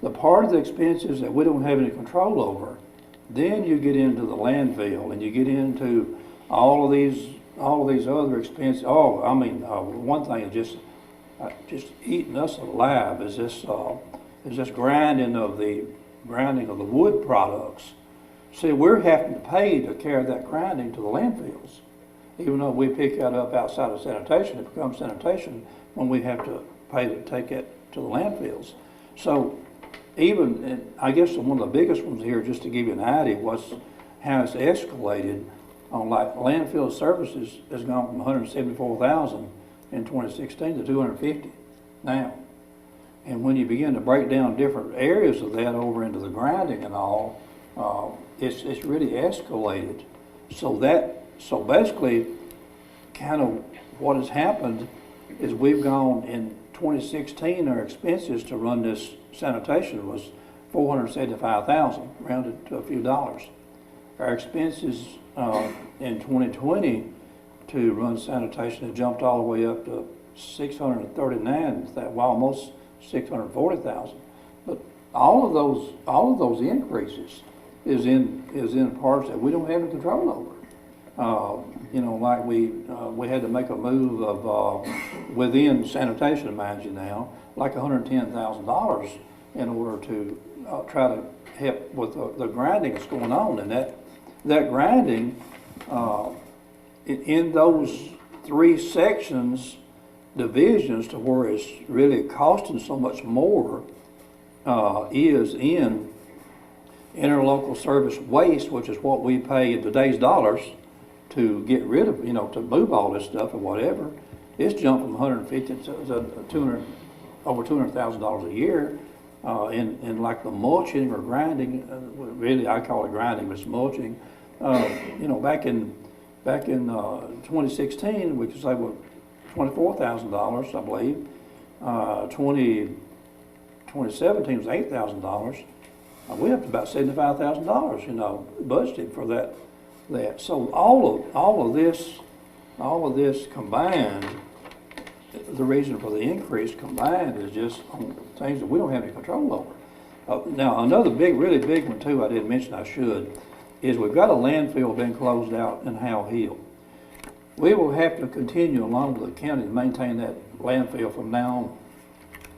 The part of the expenses that we don't have any control over, then you get into the landfill and you get into all of these other expenses. Oh, I mean, one thing is just eating us alive is this grinding of the wood products. See, we're having to pay to carry that grinding to the landfills. Even though we pick that up outside of sanitation, it becomes sanitation when we have to pay to take it to the landfills. So even, and I guess one of the biggest ones here, just to give you an idea, was how it's escalated on like landfill services has gone from 174,000 in 2016 to 250 now. And when you begin to break down different areas of that over into the grinding and all, it's really escalated. So basically, kind of what has happened is we've gone in 2016, our expenses to run this sanitation was $475,000, rounded to a few dollars. Our expenses in 2020 to run sanitation have jumped all the way up to $639,000, well, almost $640,000. But all of those increases is in parts that we don't have any control over. You know, like we had to make a move of within sanitation, mind you now, like $110,000 in order to try to help with the grinding that's going on, and that grinding in those 3 sections, divisions to where it's really costing so much more is in interlocal service waste, which is what we pay in today's dollars to get rid of, you know, to move all this stuff or whatever. It's jumped from 150 to 200, over $200,000 a year. In like the mulching or grinding, really I call it grinding, but it's mulching. You know, back in 2016, we could say, well, $24,000, I believe. 2017 was $8,000. We're up to about $75,000, you know, budgeted for that. So all of this combined, the reason for the increase combined is just on things that we don't have any control over. Now, another really big one too, I didn't mention, I should, is we've got a landfill being closed out in Howell Hill. We will have to continue along with the county to maintain that landfill from now on.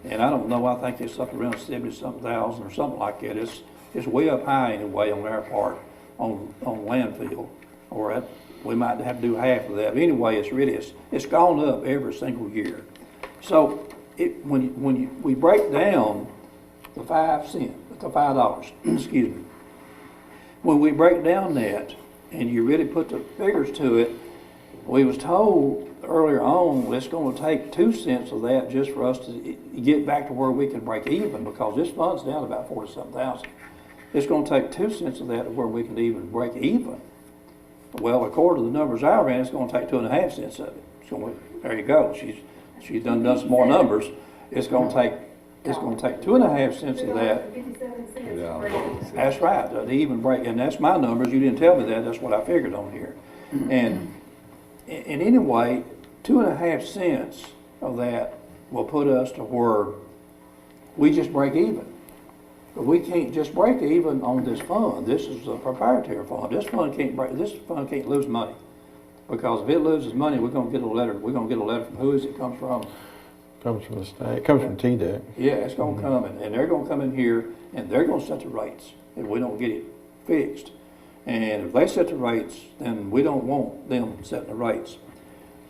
And I don't know, I think it's up around 70-something thousand or something like that. It's way up high anyway on our part on landfill. Or we might have to do half of that. But anyway, it's gone up every single year. So when we break down the $5, excuse me, when we break down that and you really put the figures to it, we was told earlier on it's going to take 2 cents of that just for us to get back to where we can break even, because this fund's down about 40-something thousand. It's going to take 2 cents of that to where we can even break even. Well, according to the numbers I ran, it's going to take 2.5 cents of it. So there you go. She's done some more numbers. It's going to take 2.5 cents of that. Yeah. That's right. To even break, and that's my numbers. You didn't tell me that. That's what I figured on here. And anyway, 2.5 cents of that will put us to where we just break even. But we can't just break even on this fund. This is a proprietary fund. This fund can't lose money, because if it loses money, we're going to get a letter. We're going to get a letter from who is it comes from? Comes from the state. It comes from TDEC. Yeah, it's going to come in, and they're going to come in here and they're going to set the rates if we don't get it fixed. And if they set the rates, then we don't want them setting the rates.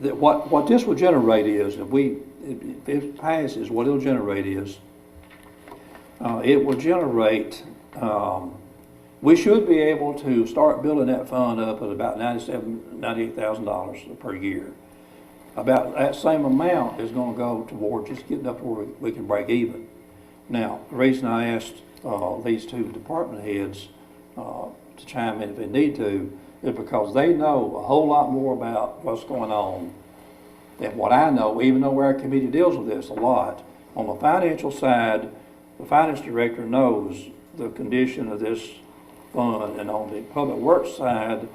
What this will generate is, if it passes, what it'll generate is, it will generate, we should be able to start building that fund up at about $97,000, $98,000 per year. about that same amount is gonna go toward just getting up to where we can break even. Now, the reason I asked these two department heads to chime in if they need to is because they know a whole lot more about what's going on than what I know, even though our committee deals with this a lot. On the financial side, the finance director knows the condition of this fund, and on the public works side,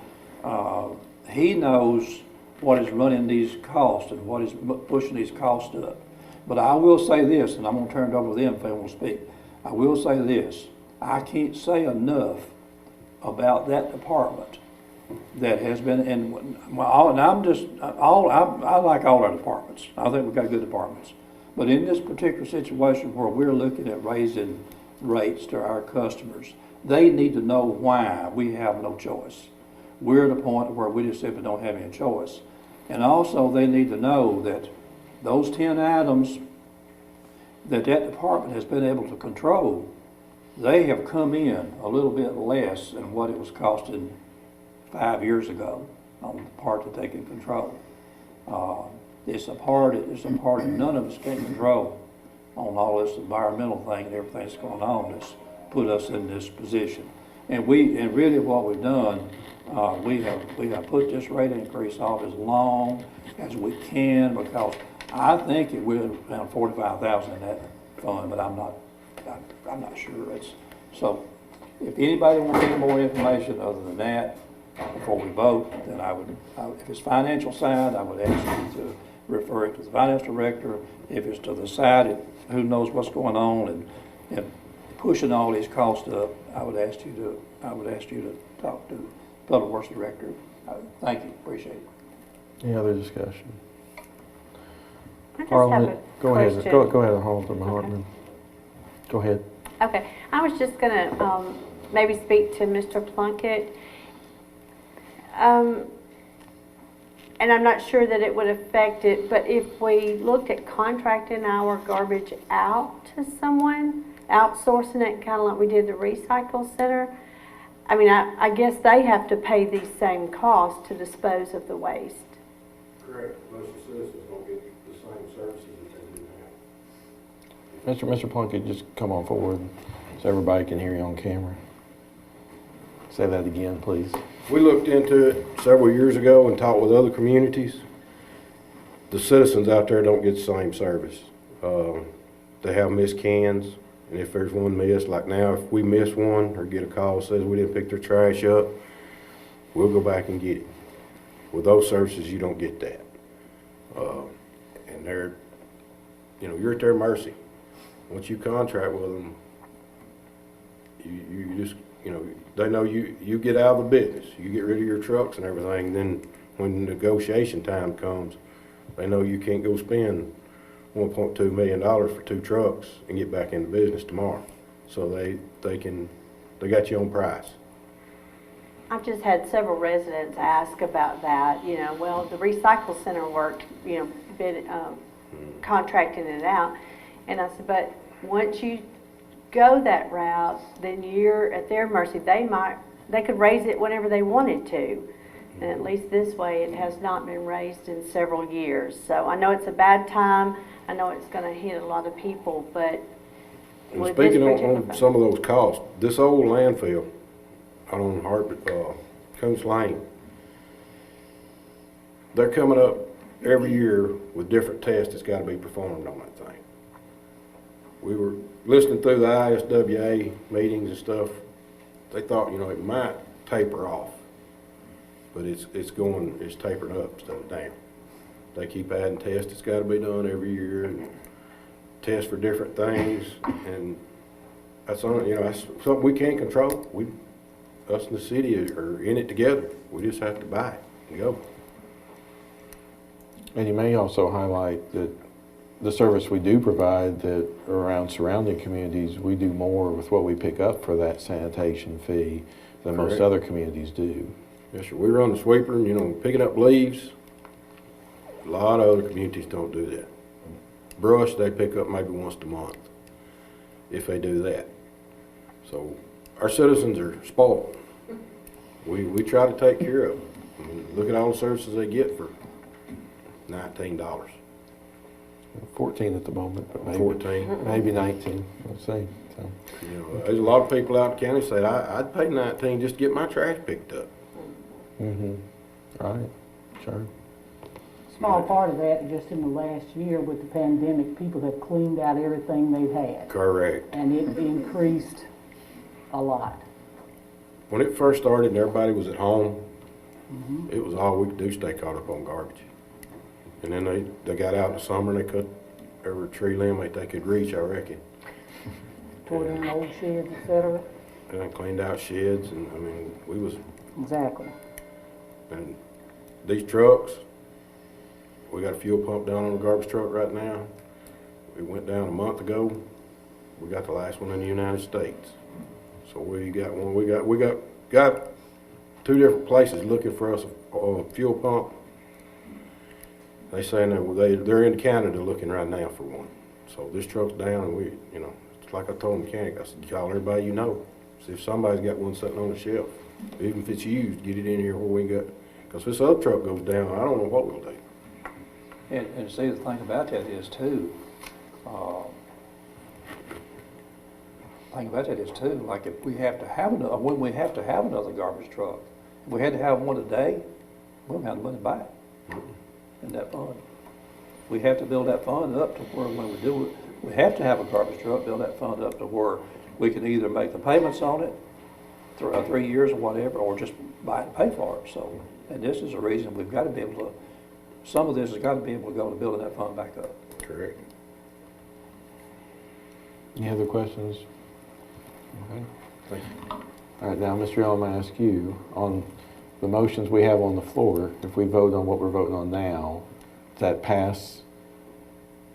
he knows what is running these costs and what is pushing these costs up. But I will say this, and I'm gonna turn it over to them if they want to speak. I will say this, I can't say enough about that department that has been, and I'm just, I like all our departments. I think we've got good departments. But in this particular situation where we're looking at raising rates to our customers, they need to know why we have no choice. We're at a point where we just simply don't have any choice. And also they need to know that those 10 items that department has been able to control, they have come in a little bit less than what it was costing 5 years ago on the part that they can control. It's a part that none of us can control on all this environmental thing and everything that's going on that's put us in this position. And really what we've done, we have put this rate increase off as long as we can, because I think it will around 45,000 in that fund, but I'm not sure. So if anybody wants any more information other than that before we vote, then if it's financial side, I would ask you to refer it to the finance director. If it's to the side, who knows what's going on and pushing all these costs up, I would ask you to talk to the public works director. Thank you, appreciate it. Any other discussion? I just Carolyn, have a go ahead. question. Go ahead, Alderman Hartman. Go ahead. Okay, I was just gonna maybe speak to Mr. Plunkett. And I'm not sure that it would affect it, but if we looked at contracting our garbage out to someone, outsourcing it, kind of like we did the recycle center, I mean, I guess they have to pay these same costs to dispose of the waste. Correct. Most of the citizens don't get the same services that they do now. Mr. Plunkett, just come on forward so everybody can hear you on camera. Say that again, please. We looked into it several years ago and talked with other communities. The citizens out there don't get the same service. They have missed cans, and if there's one missed, like now, if we miss one or get a call that says we didn't pick their trash up, we'll go back and get it. With those services, you don't get that. And they're, you're at their mercy. Once you contract with them, you just, they know you get out of the business. You get rid of your trucks and everything, then when negotiation time comes, they know you can't go spend $1.2 million for 2 trucks and get back into business tomorrow. So they got you on price. I've just had several residents ask about that, well, the recycle center worked, contracting it out. And I said, but once you go that route, then you're at their mercy. They could raise it whenever they wanted to. And at least this way, it has not been raised in several years. So I know it's a bad time. I know it's going to hit a lot of people, but And speaking on some of those costs, this old landfill out on Coons Lane, they're coming up every year with different tests that's got to be performed on that thing. We were listening through the ISWA meetings and stuff. They thought, it might taper off, but it's tapered up instead of down. They keep adding tests that's got to be done every year, and tests for different things, and that's something we can't control. Us and the city are in it together. We just have to buy it and go. And you may also highlight that the service we do provide that around surrounding communities, we do more with what we pick up for that sanitation fee than most other communities do. Yes, sir. We run the sweeper, picking up leaves. A lot of other communities don't do that. Brush, they pick up maybe once a month, if they do that. So our citizens are spoiled. We try to take care of them. Look at all the services they get for $19. 14 at the moment, but maybe, 14. maybe 19, we'll see. So, You know, there's a lot of people out in the county say, I'd pay 19 just to get my trash picked up. right, sure. Small part of that, just in the last year with the pandemic, people have cleaned out everything they've had. Correct. And it increased a lot. When it first started and everybody was at home, it was all we could do, stay caught up on garbage. And then they got out in the summer and they cut every tree limb they could reach, I reckon. Tore down old sheds, et cetera. And they cleaned out sheds, and I mean, we was, Exactly. and these trucks, we got a fuel pump down on the garbage truck right now. We went down a month ago. We got the last one in the United States. So we got one, we got two different places looking for us a fuel pump. They saying that they're in Canada looking right now for one. So this truck's down, and we, you know, it's like I told the mechanic, I said, you call everybody you know. See if somebody's got one sitting on the shelf. Even if it's used, get it in here where we got, because if this other truck goes down, I don't know what we'll do. And see, the thing about that is too, like if we have to have another, when we have to have another garbage truck, if we had to have one today, we don't have the money to buy it in that fund. We have to build that fund up to where when we do it, we have to have a garbage truck, build that fund up to where we can either make the payments on it through 3 years or whatever, or just buy it and pay for it. So, and this is a reason we've got to be able to, some of this has got to be able to go to building that fund back up. Correct. Any other questions? Okay. Thank you. All right, now, Mr. Elm, I ask you, on the motions we have on the floor, if we vote on what we're voting on now, does that pass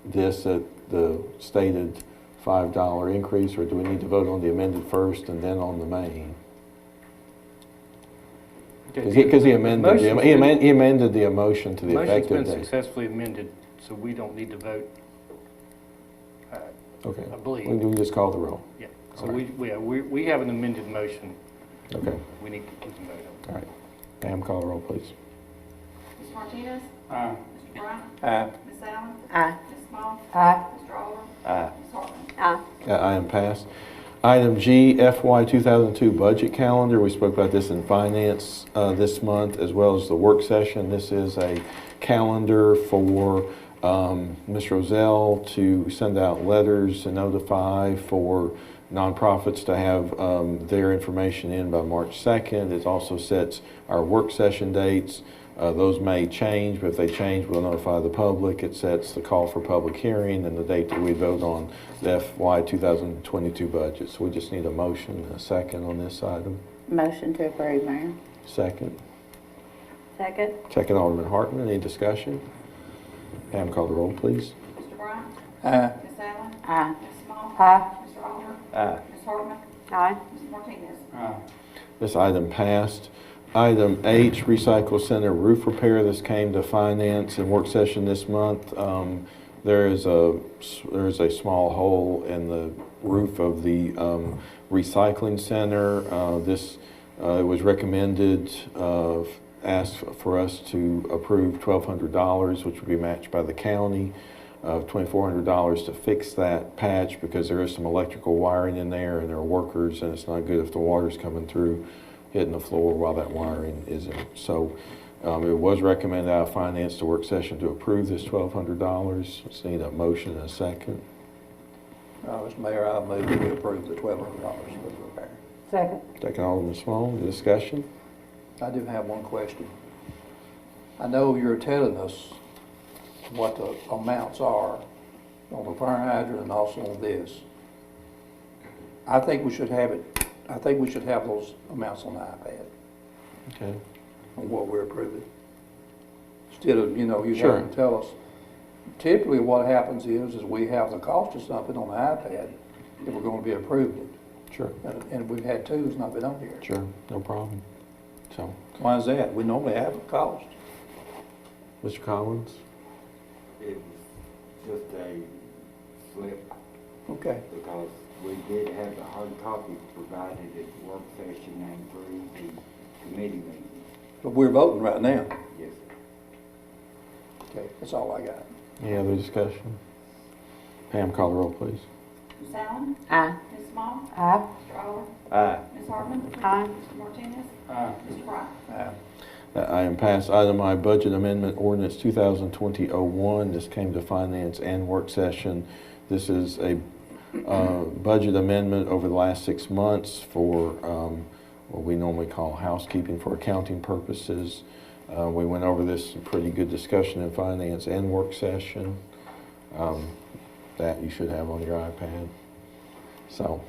this at the stated $5 increase, or do we need to vote on the amended first and then on the main? Because he amended the motion to the effective Motion's been date. successfully amended, so we don't need to vote, Okay. I believe. We can just call the roll. Yeah, so All right. we have an amended motion. Okay. We can vote on. All right. Pam, call the roll, please. Mr. Martinez? Aye. Mr. Bryant? Aye. Ms. Allen? Aye. Ms. Small? Aye. Mr. Alderman? Aye. Ms. Hartman? Aye. I am passed. Item G, FY 2002 budget calendar. We spoke about this in finance this month, as well as the work session. This is a calendar for Ms. Roselle to send out letters and notify for nonprofits to have their information in by March 2nd. It also sets our work session dates. Those may change, but if they change, we'll notify the public. It sets the call for public hearing and the date that we vote on the FY 2022 budget. So we just need a motion and a second on this item. Motion to approve, Mayor. Second. Second. Second, Alderman Hartman. Any discussion? Pam, call the roll, please. Mr. Bryant? Aye. Ms. Allen? Aye. Ms. Small? Aye. Mr. Alderman? Aye. Ms. Hartman? Aye. Mr. Martinez? This item passed. Item H, Recycle Center roof repair. This came to finance and work session this month. There is a small hole in the roof of the recycling center. This was recommended, asked for us to approve $1,200, which would be matched by the county, $2,400 to fix that patch because there is some electrical wiring in there and there are workers, and it's not good if the water's coming through hitting the floor while that wiring isn't. So it was recommended out of finance to work session to approve this $1,200. Just need a motion and a second. Mr. Mayor, I move that we approve the $1,200 for the repair. Second. Second, Alderman Small. Any discussion? I do have one question. I know you're telling us what the amounts are on the fire hydrant and also on this. I think we should have those amounts on the iPad Okay. on what we're approving. Instead of, you Sure. having to tell us. Typically what happens is we have the cost of something on the iPad if we're going to be approving it. Sure. And we've had two that's not been on here. Sure. No problem. So, Why is that? We normally have a cost. Mr. Collins? It was just a slip Okay. because we did have the hard copy provided at the work session and through the committee meeting. But we're voting right now. Yes, sir. Okay, that's all I got. Any other discussion? Pam, call the roll, please. Ms. Allen? Aye. Ms. Small? Aye. Mr. Oliver? Aye. Ms. Hartman? Aye. Mr. Martinez? Aye. Mr. Bryant? That item passed. Item I, Budget Amendment Ordinance 2020-01. This came to Finance and Work Session. This is a budget amendment over the last 6 months for what we normally call housekeeping for accounting purposes. We went over this in pretty good discussion in Finance and Work Session. That you should have on your iPad. So,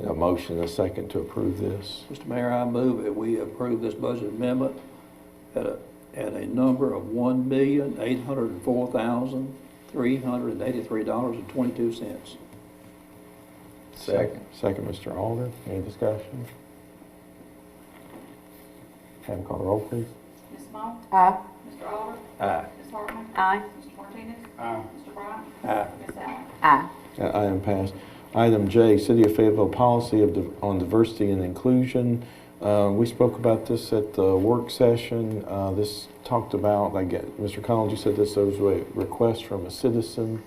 a motion and a second to approve this. Mr. Mayor, I move that we approve this budget amendment at a number of $1,804,383.22. Second, Mr. Alder. Any discussion? Have call the roll, please. Ms. Small? Aye. Mr. Oliver? Aye. Ms. Hartman? Aye. Mr. Martinez? Aye. Mr. Bryant? Aye. Ms. Allen? Aye. That item passed. Item J, City of Fayetteville Policy on Diversity and Inclusion. We spoke about this at the work session. This talked about, Mr. Collins, you said there was a request from a citizen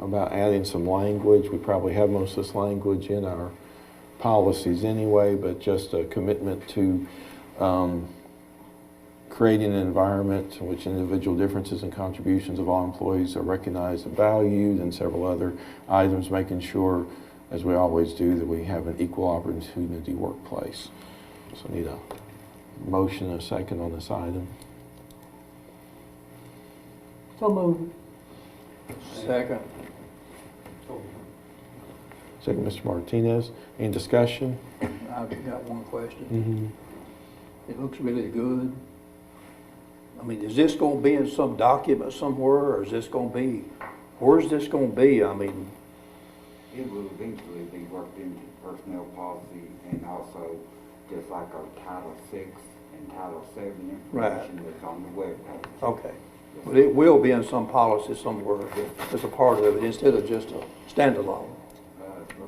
about adding some language. We probably have most of this language in our policies anyway, but just a commitment to creating an environment in which individual differences and contributions of all employees are recognized and valued, and several other items, making sure, as we always do, that we have an equal opportunity workplace. So I need a motion and a second on this item. So moved. Second. Second, Mr. Martinez. Any discussion? I've got one question. Mm-hmm. It looks really good. I mean, is this gonna be in some document somewhere, or is this gonna be, where's this gonna be? I mean, It will eventually be worked into personnel policy, and also just like our Title VI and Title VII information that's on the webpage. okay. But it will be in some policy somewhere as a part of it, instead of just a standalone.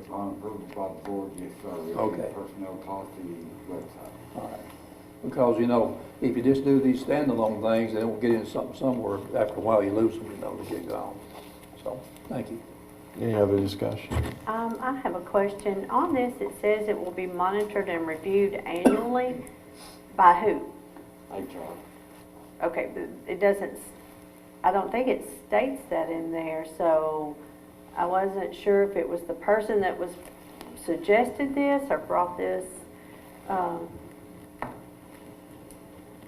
Upon approval by the board, yes, sir. It'll be Okay. Personnel policy website. All right. Because, you know, if you just do these standalone things, they will get in something somewhere, after a while you lose them, you know, to get gone. So, thank you. Any other discussion? I have a question. On this, it says it will be monitored and reviewed annually. By who? HR. Okay, but it doesn't, I don't think it states that in there, so I wasn't sure if it was the person that was suggested this or brought this.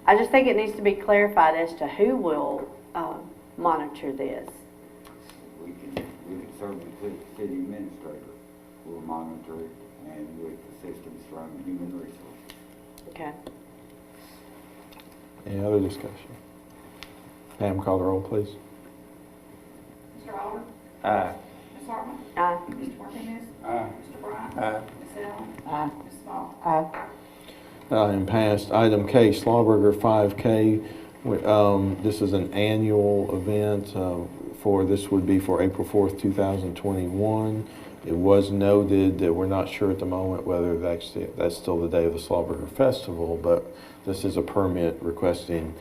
I just think it needs to be clarified as to who will monitor this. We can certainly put the city administrator will monitor it, and with assistance from human resources. Okay. Any other discussion? Pam, call the roll, please. Mr. Oliver? Aye. Ms. Hartman? Aye. Mr. Martinez? Aye. Mr. Bryant? Aye. Ms. Allen? Aye. Ms. Small? Aye. Item passed. Item K, Slauberger 5K. This is an annual event this would be for April 4th, 2021. It was noted that we're not sure at the moment whether that's still the day of the Slauberger Festival, but this is a permit requesting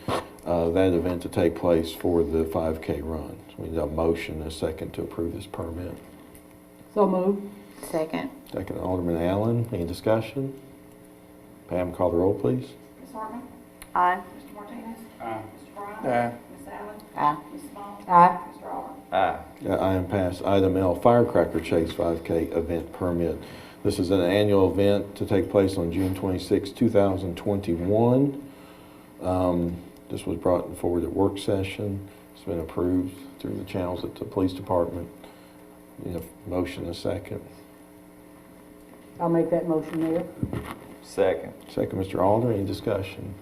that event to take place for the 5K run. So we need a motion and a second to approve this permit. So moved. Second. Second, Alderman Allen. Any discussion? Pam, call the roll, please. Ms. Hartman? Aye. Mr. Martinez? Aye. Mr. Bryant? Aye. Ms. Allen? Aye. Ms. Small? Aye. Mr. Oliver? Item passed. Item L, Firecracker Chase 5K event permit. This is an annual event to take place on June 26, 2021. This was brought forward at work session. It's been approved through the channels at the police department. Need a motion and a second. I'll make that motion, Mayor. Second, Mr. Alder. Any discussion?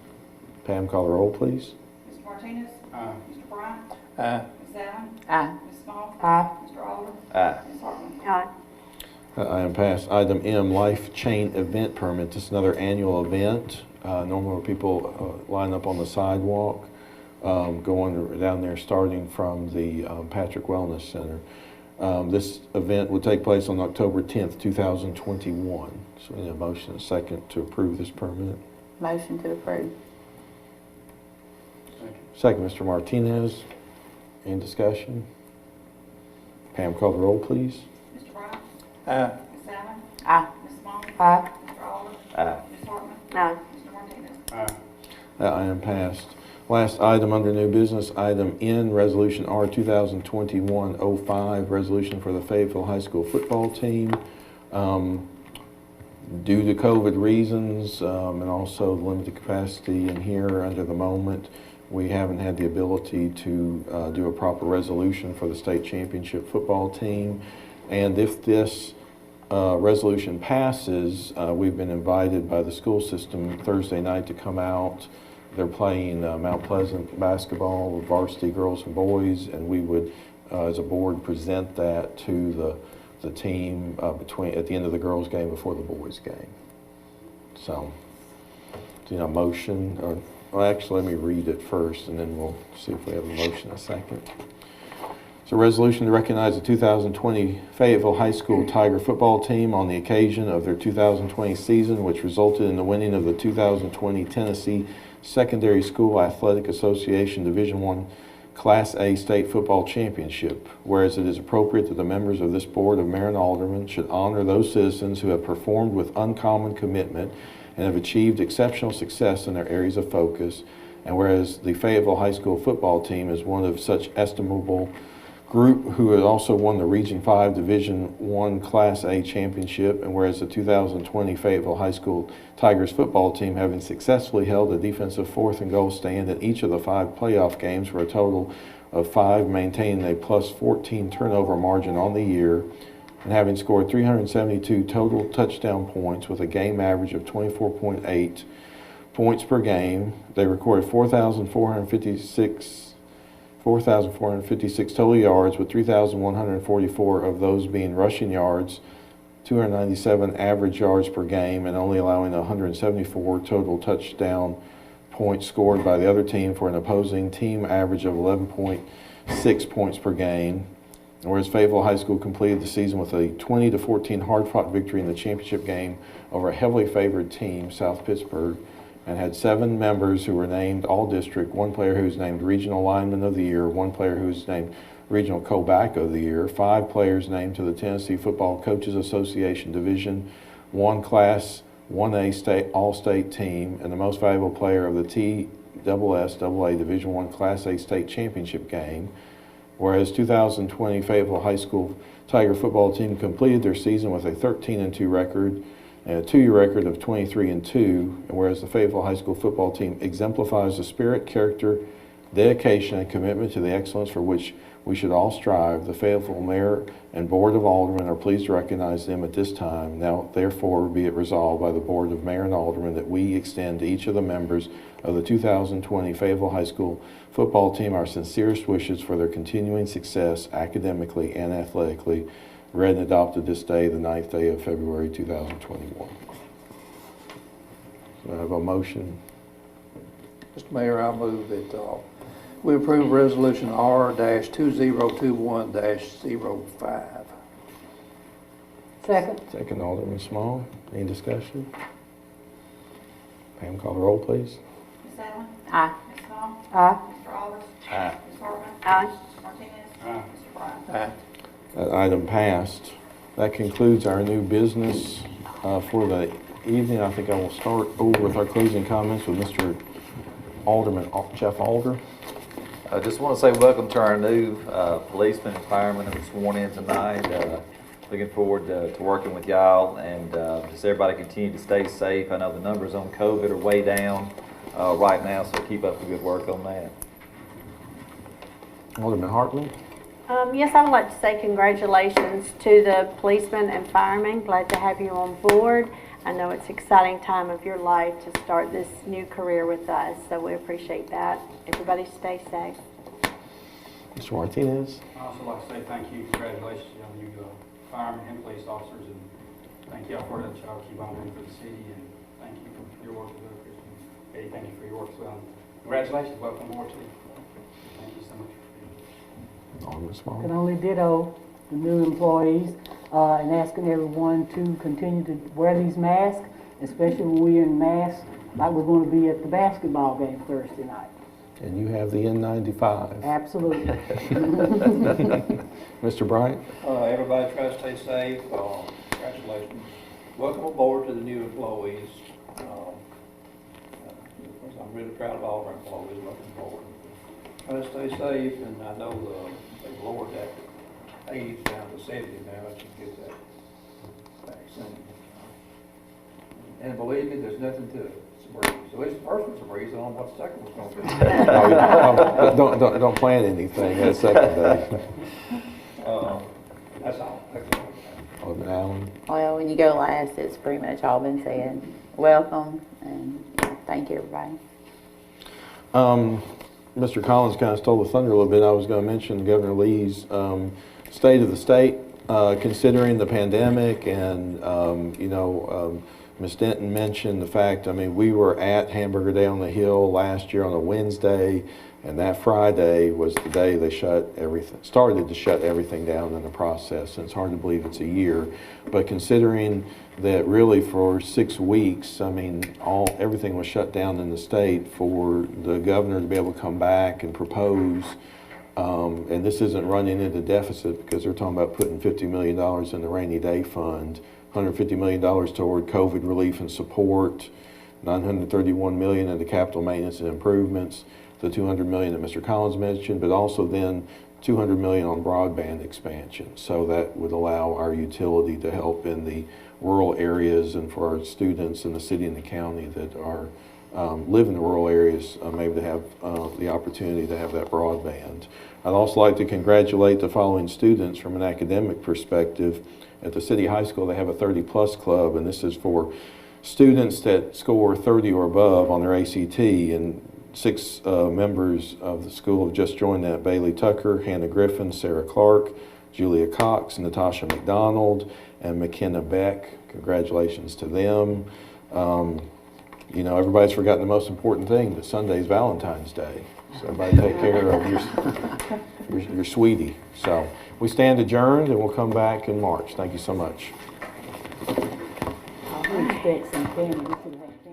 Pam, call the roll, please. Mr. Martinez? Aye. Mr. Bryant? Aye. Ms. Allen? Aye. Ms. Small? Aye. Mr. Oliver? Aye. Ms. Hartman? Aye. Item passed. Item M, Life Chain Event Permit. This is another annual event. Normally people line up on the sidewalk, going down there starting from the Patrick Wellness Center. This event will take place on October 10th, 2021. So we need a motion and a second to approve this permit. Motion to approve. Second, Mr. Martinez. Any discussion? Pam, call the roll, please. Mr. Brown? Aye. Ms. Allen? Aye. Ms. Small? Aye. Mr. Alder? Aye. Ms. Hartman? Aye. Mr. Martinez? That item passed. Last item under new business, item N, Resolution R 2021-05, resolution for the Fayetteville High School football team. Due to COVID reasons and also limited capacity in here under the moment, we haven't had the ability to do a proper resolution for the state championship football team. And if this resolution passes, we've been invited by the school system Thursday night to come out. They're playing Mount Pleasant basketball, varsity girls and boys, and we would, as a board, present that to the team at the end of the girls' game before the boys' game. So, motion, or well, actually, let me read it first, and then we'll see if we have a motion in a second. It's a resolution to recognize the 2020 Fayetteville High School Tiger football team on the occasion of their 2020 season, which resulted in the winning of the 2020 Tennessee Secondary School Athletic Association Division I Class A State Football Championship. Whereas it is appropriate that the members of this Board of Mayor and Aldermen should honor those citizens who have performed with uncommon commitment and have achieved exceptional success in their areas of focus. And whereas the Fayetteville High School football team is one of such estimable group who had also won the Region 5 Division I Class A championship, and whereas the 2020 Fayetteville High School Tigers football team, having successfully held a defensive 4th and goal stand in each of the 5 playoff games for a total of 5, maintaining a plus 14 turnover margin on the year, and having scored 372 total touchdown points with a game average of 24.8 points per game, they recorded 4,456 total yards, with 3,144 of those being rushing yards, 297 average yards per game, and only allowing 174 total touchdown points scored by the other team for an opposing team average of 11.6 points per game. Whereas Fayetteville High School completed the season with a 20-14 hard-fought victory in the championship game over a heavily favored team, South Pittsburgh, and had 7 members who were named All-District, 1 player who was named Regional Lineman of the Year, 1 player who was named Regional Co-Back of the Year, 5 players named to the Tennessee Football Coaches Association Division I Class 1A State All-State team, and the most valuable player of the TSSAA Division I Class A State Championship game. Whereas 2020 Fayetteville High School Tiger football team completed their season with a 13-2 record, and a 2-year record of 23-2, and whereas the Fayetteville High School football team exemplifies the spirit, character, dedication, and commitment to the excellence for which we should all strive, the Fayetteville Mayor and Board of Aldermen are pleased to recognize them at this time. Now, therefore, be it resolved by the Board of Mayor and Aldermen that we extend to each of the members of the 2020 Fayetteville High School football team our sincerest wishes for their continuing success academically and athletically. Read and adopted this day, the 9th day of February 2021. So I have a motion. Mr. Mayor, I move that we approve Resolution R-2021-05. Second. Second, Alderman Small. Any discussion? Pam, call the roll, please. Ms. Allen? Aye. Ms. Small? Aye. Mr. Alder? Aye. Ms. Hartman? Aye. Mr. Martinez? Mr. Brown? Aye. That item passed. That concludes our new business for the evening. I think I will start over with our closing comments with Mr. Alderman, Jeff Alder. I just want to say welcome to our new policemen and firemen that were sworn in tonight. Looking forward to working with y'all, and just everybody continue to stay safe. I know the numbers on COVID are way down right now, so keep up the good work on that. Alderman Hartman. Yes, I would like to say congratulations to the policemen and firemen. Glad to have you on board. I know it's an exciting time of your life to start this new career with us, so we appreciate that. Everybody stay safe. Mr. Martinez. I'd also like to say thank you, congratulations on you firemen and police officers, and thank y'all for that y'all keep on doing for the city, and thank you for your work as well, Christian. Eddie, thank you for your work as well. Congratulations, welcome aboard too. Thank you so much. Alderman Small. Can only ditto the new employees and asking everyone to continue to wear these masks, especially when we're in masks like we're going to be at the basketball game Thursday night. And you have the N95. Absolutely. Mr. Bryant? Everybody try to stay safe. Congratulations. Welcome aboard to the new employees. I'm really proud of all of our employees. Welcome aboard. Try to stay safe, and I know they've lowered that age down to 70 now to get that vaccine. And believe me, there's nothing to it. It's a breeze. So at least the first one's a breeze. I don't know what the second one's going to be. Don't plan anything that second day. That's all. Alderman Allen? Well, when you go last, it's pretty much all been said. Welcome, and thank you, everybody. Mr. Collins kind of stole the thunder a little bit. I was going to mention Governor Lee's state of the state, considering the pandemic, and Ms. Denton mentioned the fact, I mean, we were at Hamburger Day on the Hill last year on a Wednesday, and that Friday was the day they started to shut everything down in the process, and it's hard to believe it's a year. But considering that really for 6 weeks, I mean, everything was shut down in the state, for the governor to be able to come back and propose, and this isn't running into deficit because they're talking about putting $50 million in the rainy day fund, $150 million toward COVID relief and support, $931 million into capital maintenance and improvements, the $200 million that Mr. Collins mentioned, but also then $200 million on broadband expansion. So that would allow our utility to help in the rural areas, and for our students in the city and the county that are live in the rural areas, maybe to have the opportunity to have that broadband. I'd also like to congratulate the following students from an academic perspective. At the City High School, they have a 30+ club, and this is for students that score 30 or above on their ACT, and 6 members of the school have just joined that: Bailey Tucker, Hannah Griffin, Sarah Clark, Julia Cox, Natasha McDonald, and McKenna Beck. Congratulations to them. You know, everybody's forgotten the most important thing, that Sunday's Valentine's Day. So everybody take care of your sweetie. So we stand adjourned, and we'll come back in March. Thank you so much. I would expect some family to have.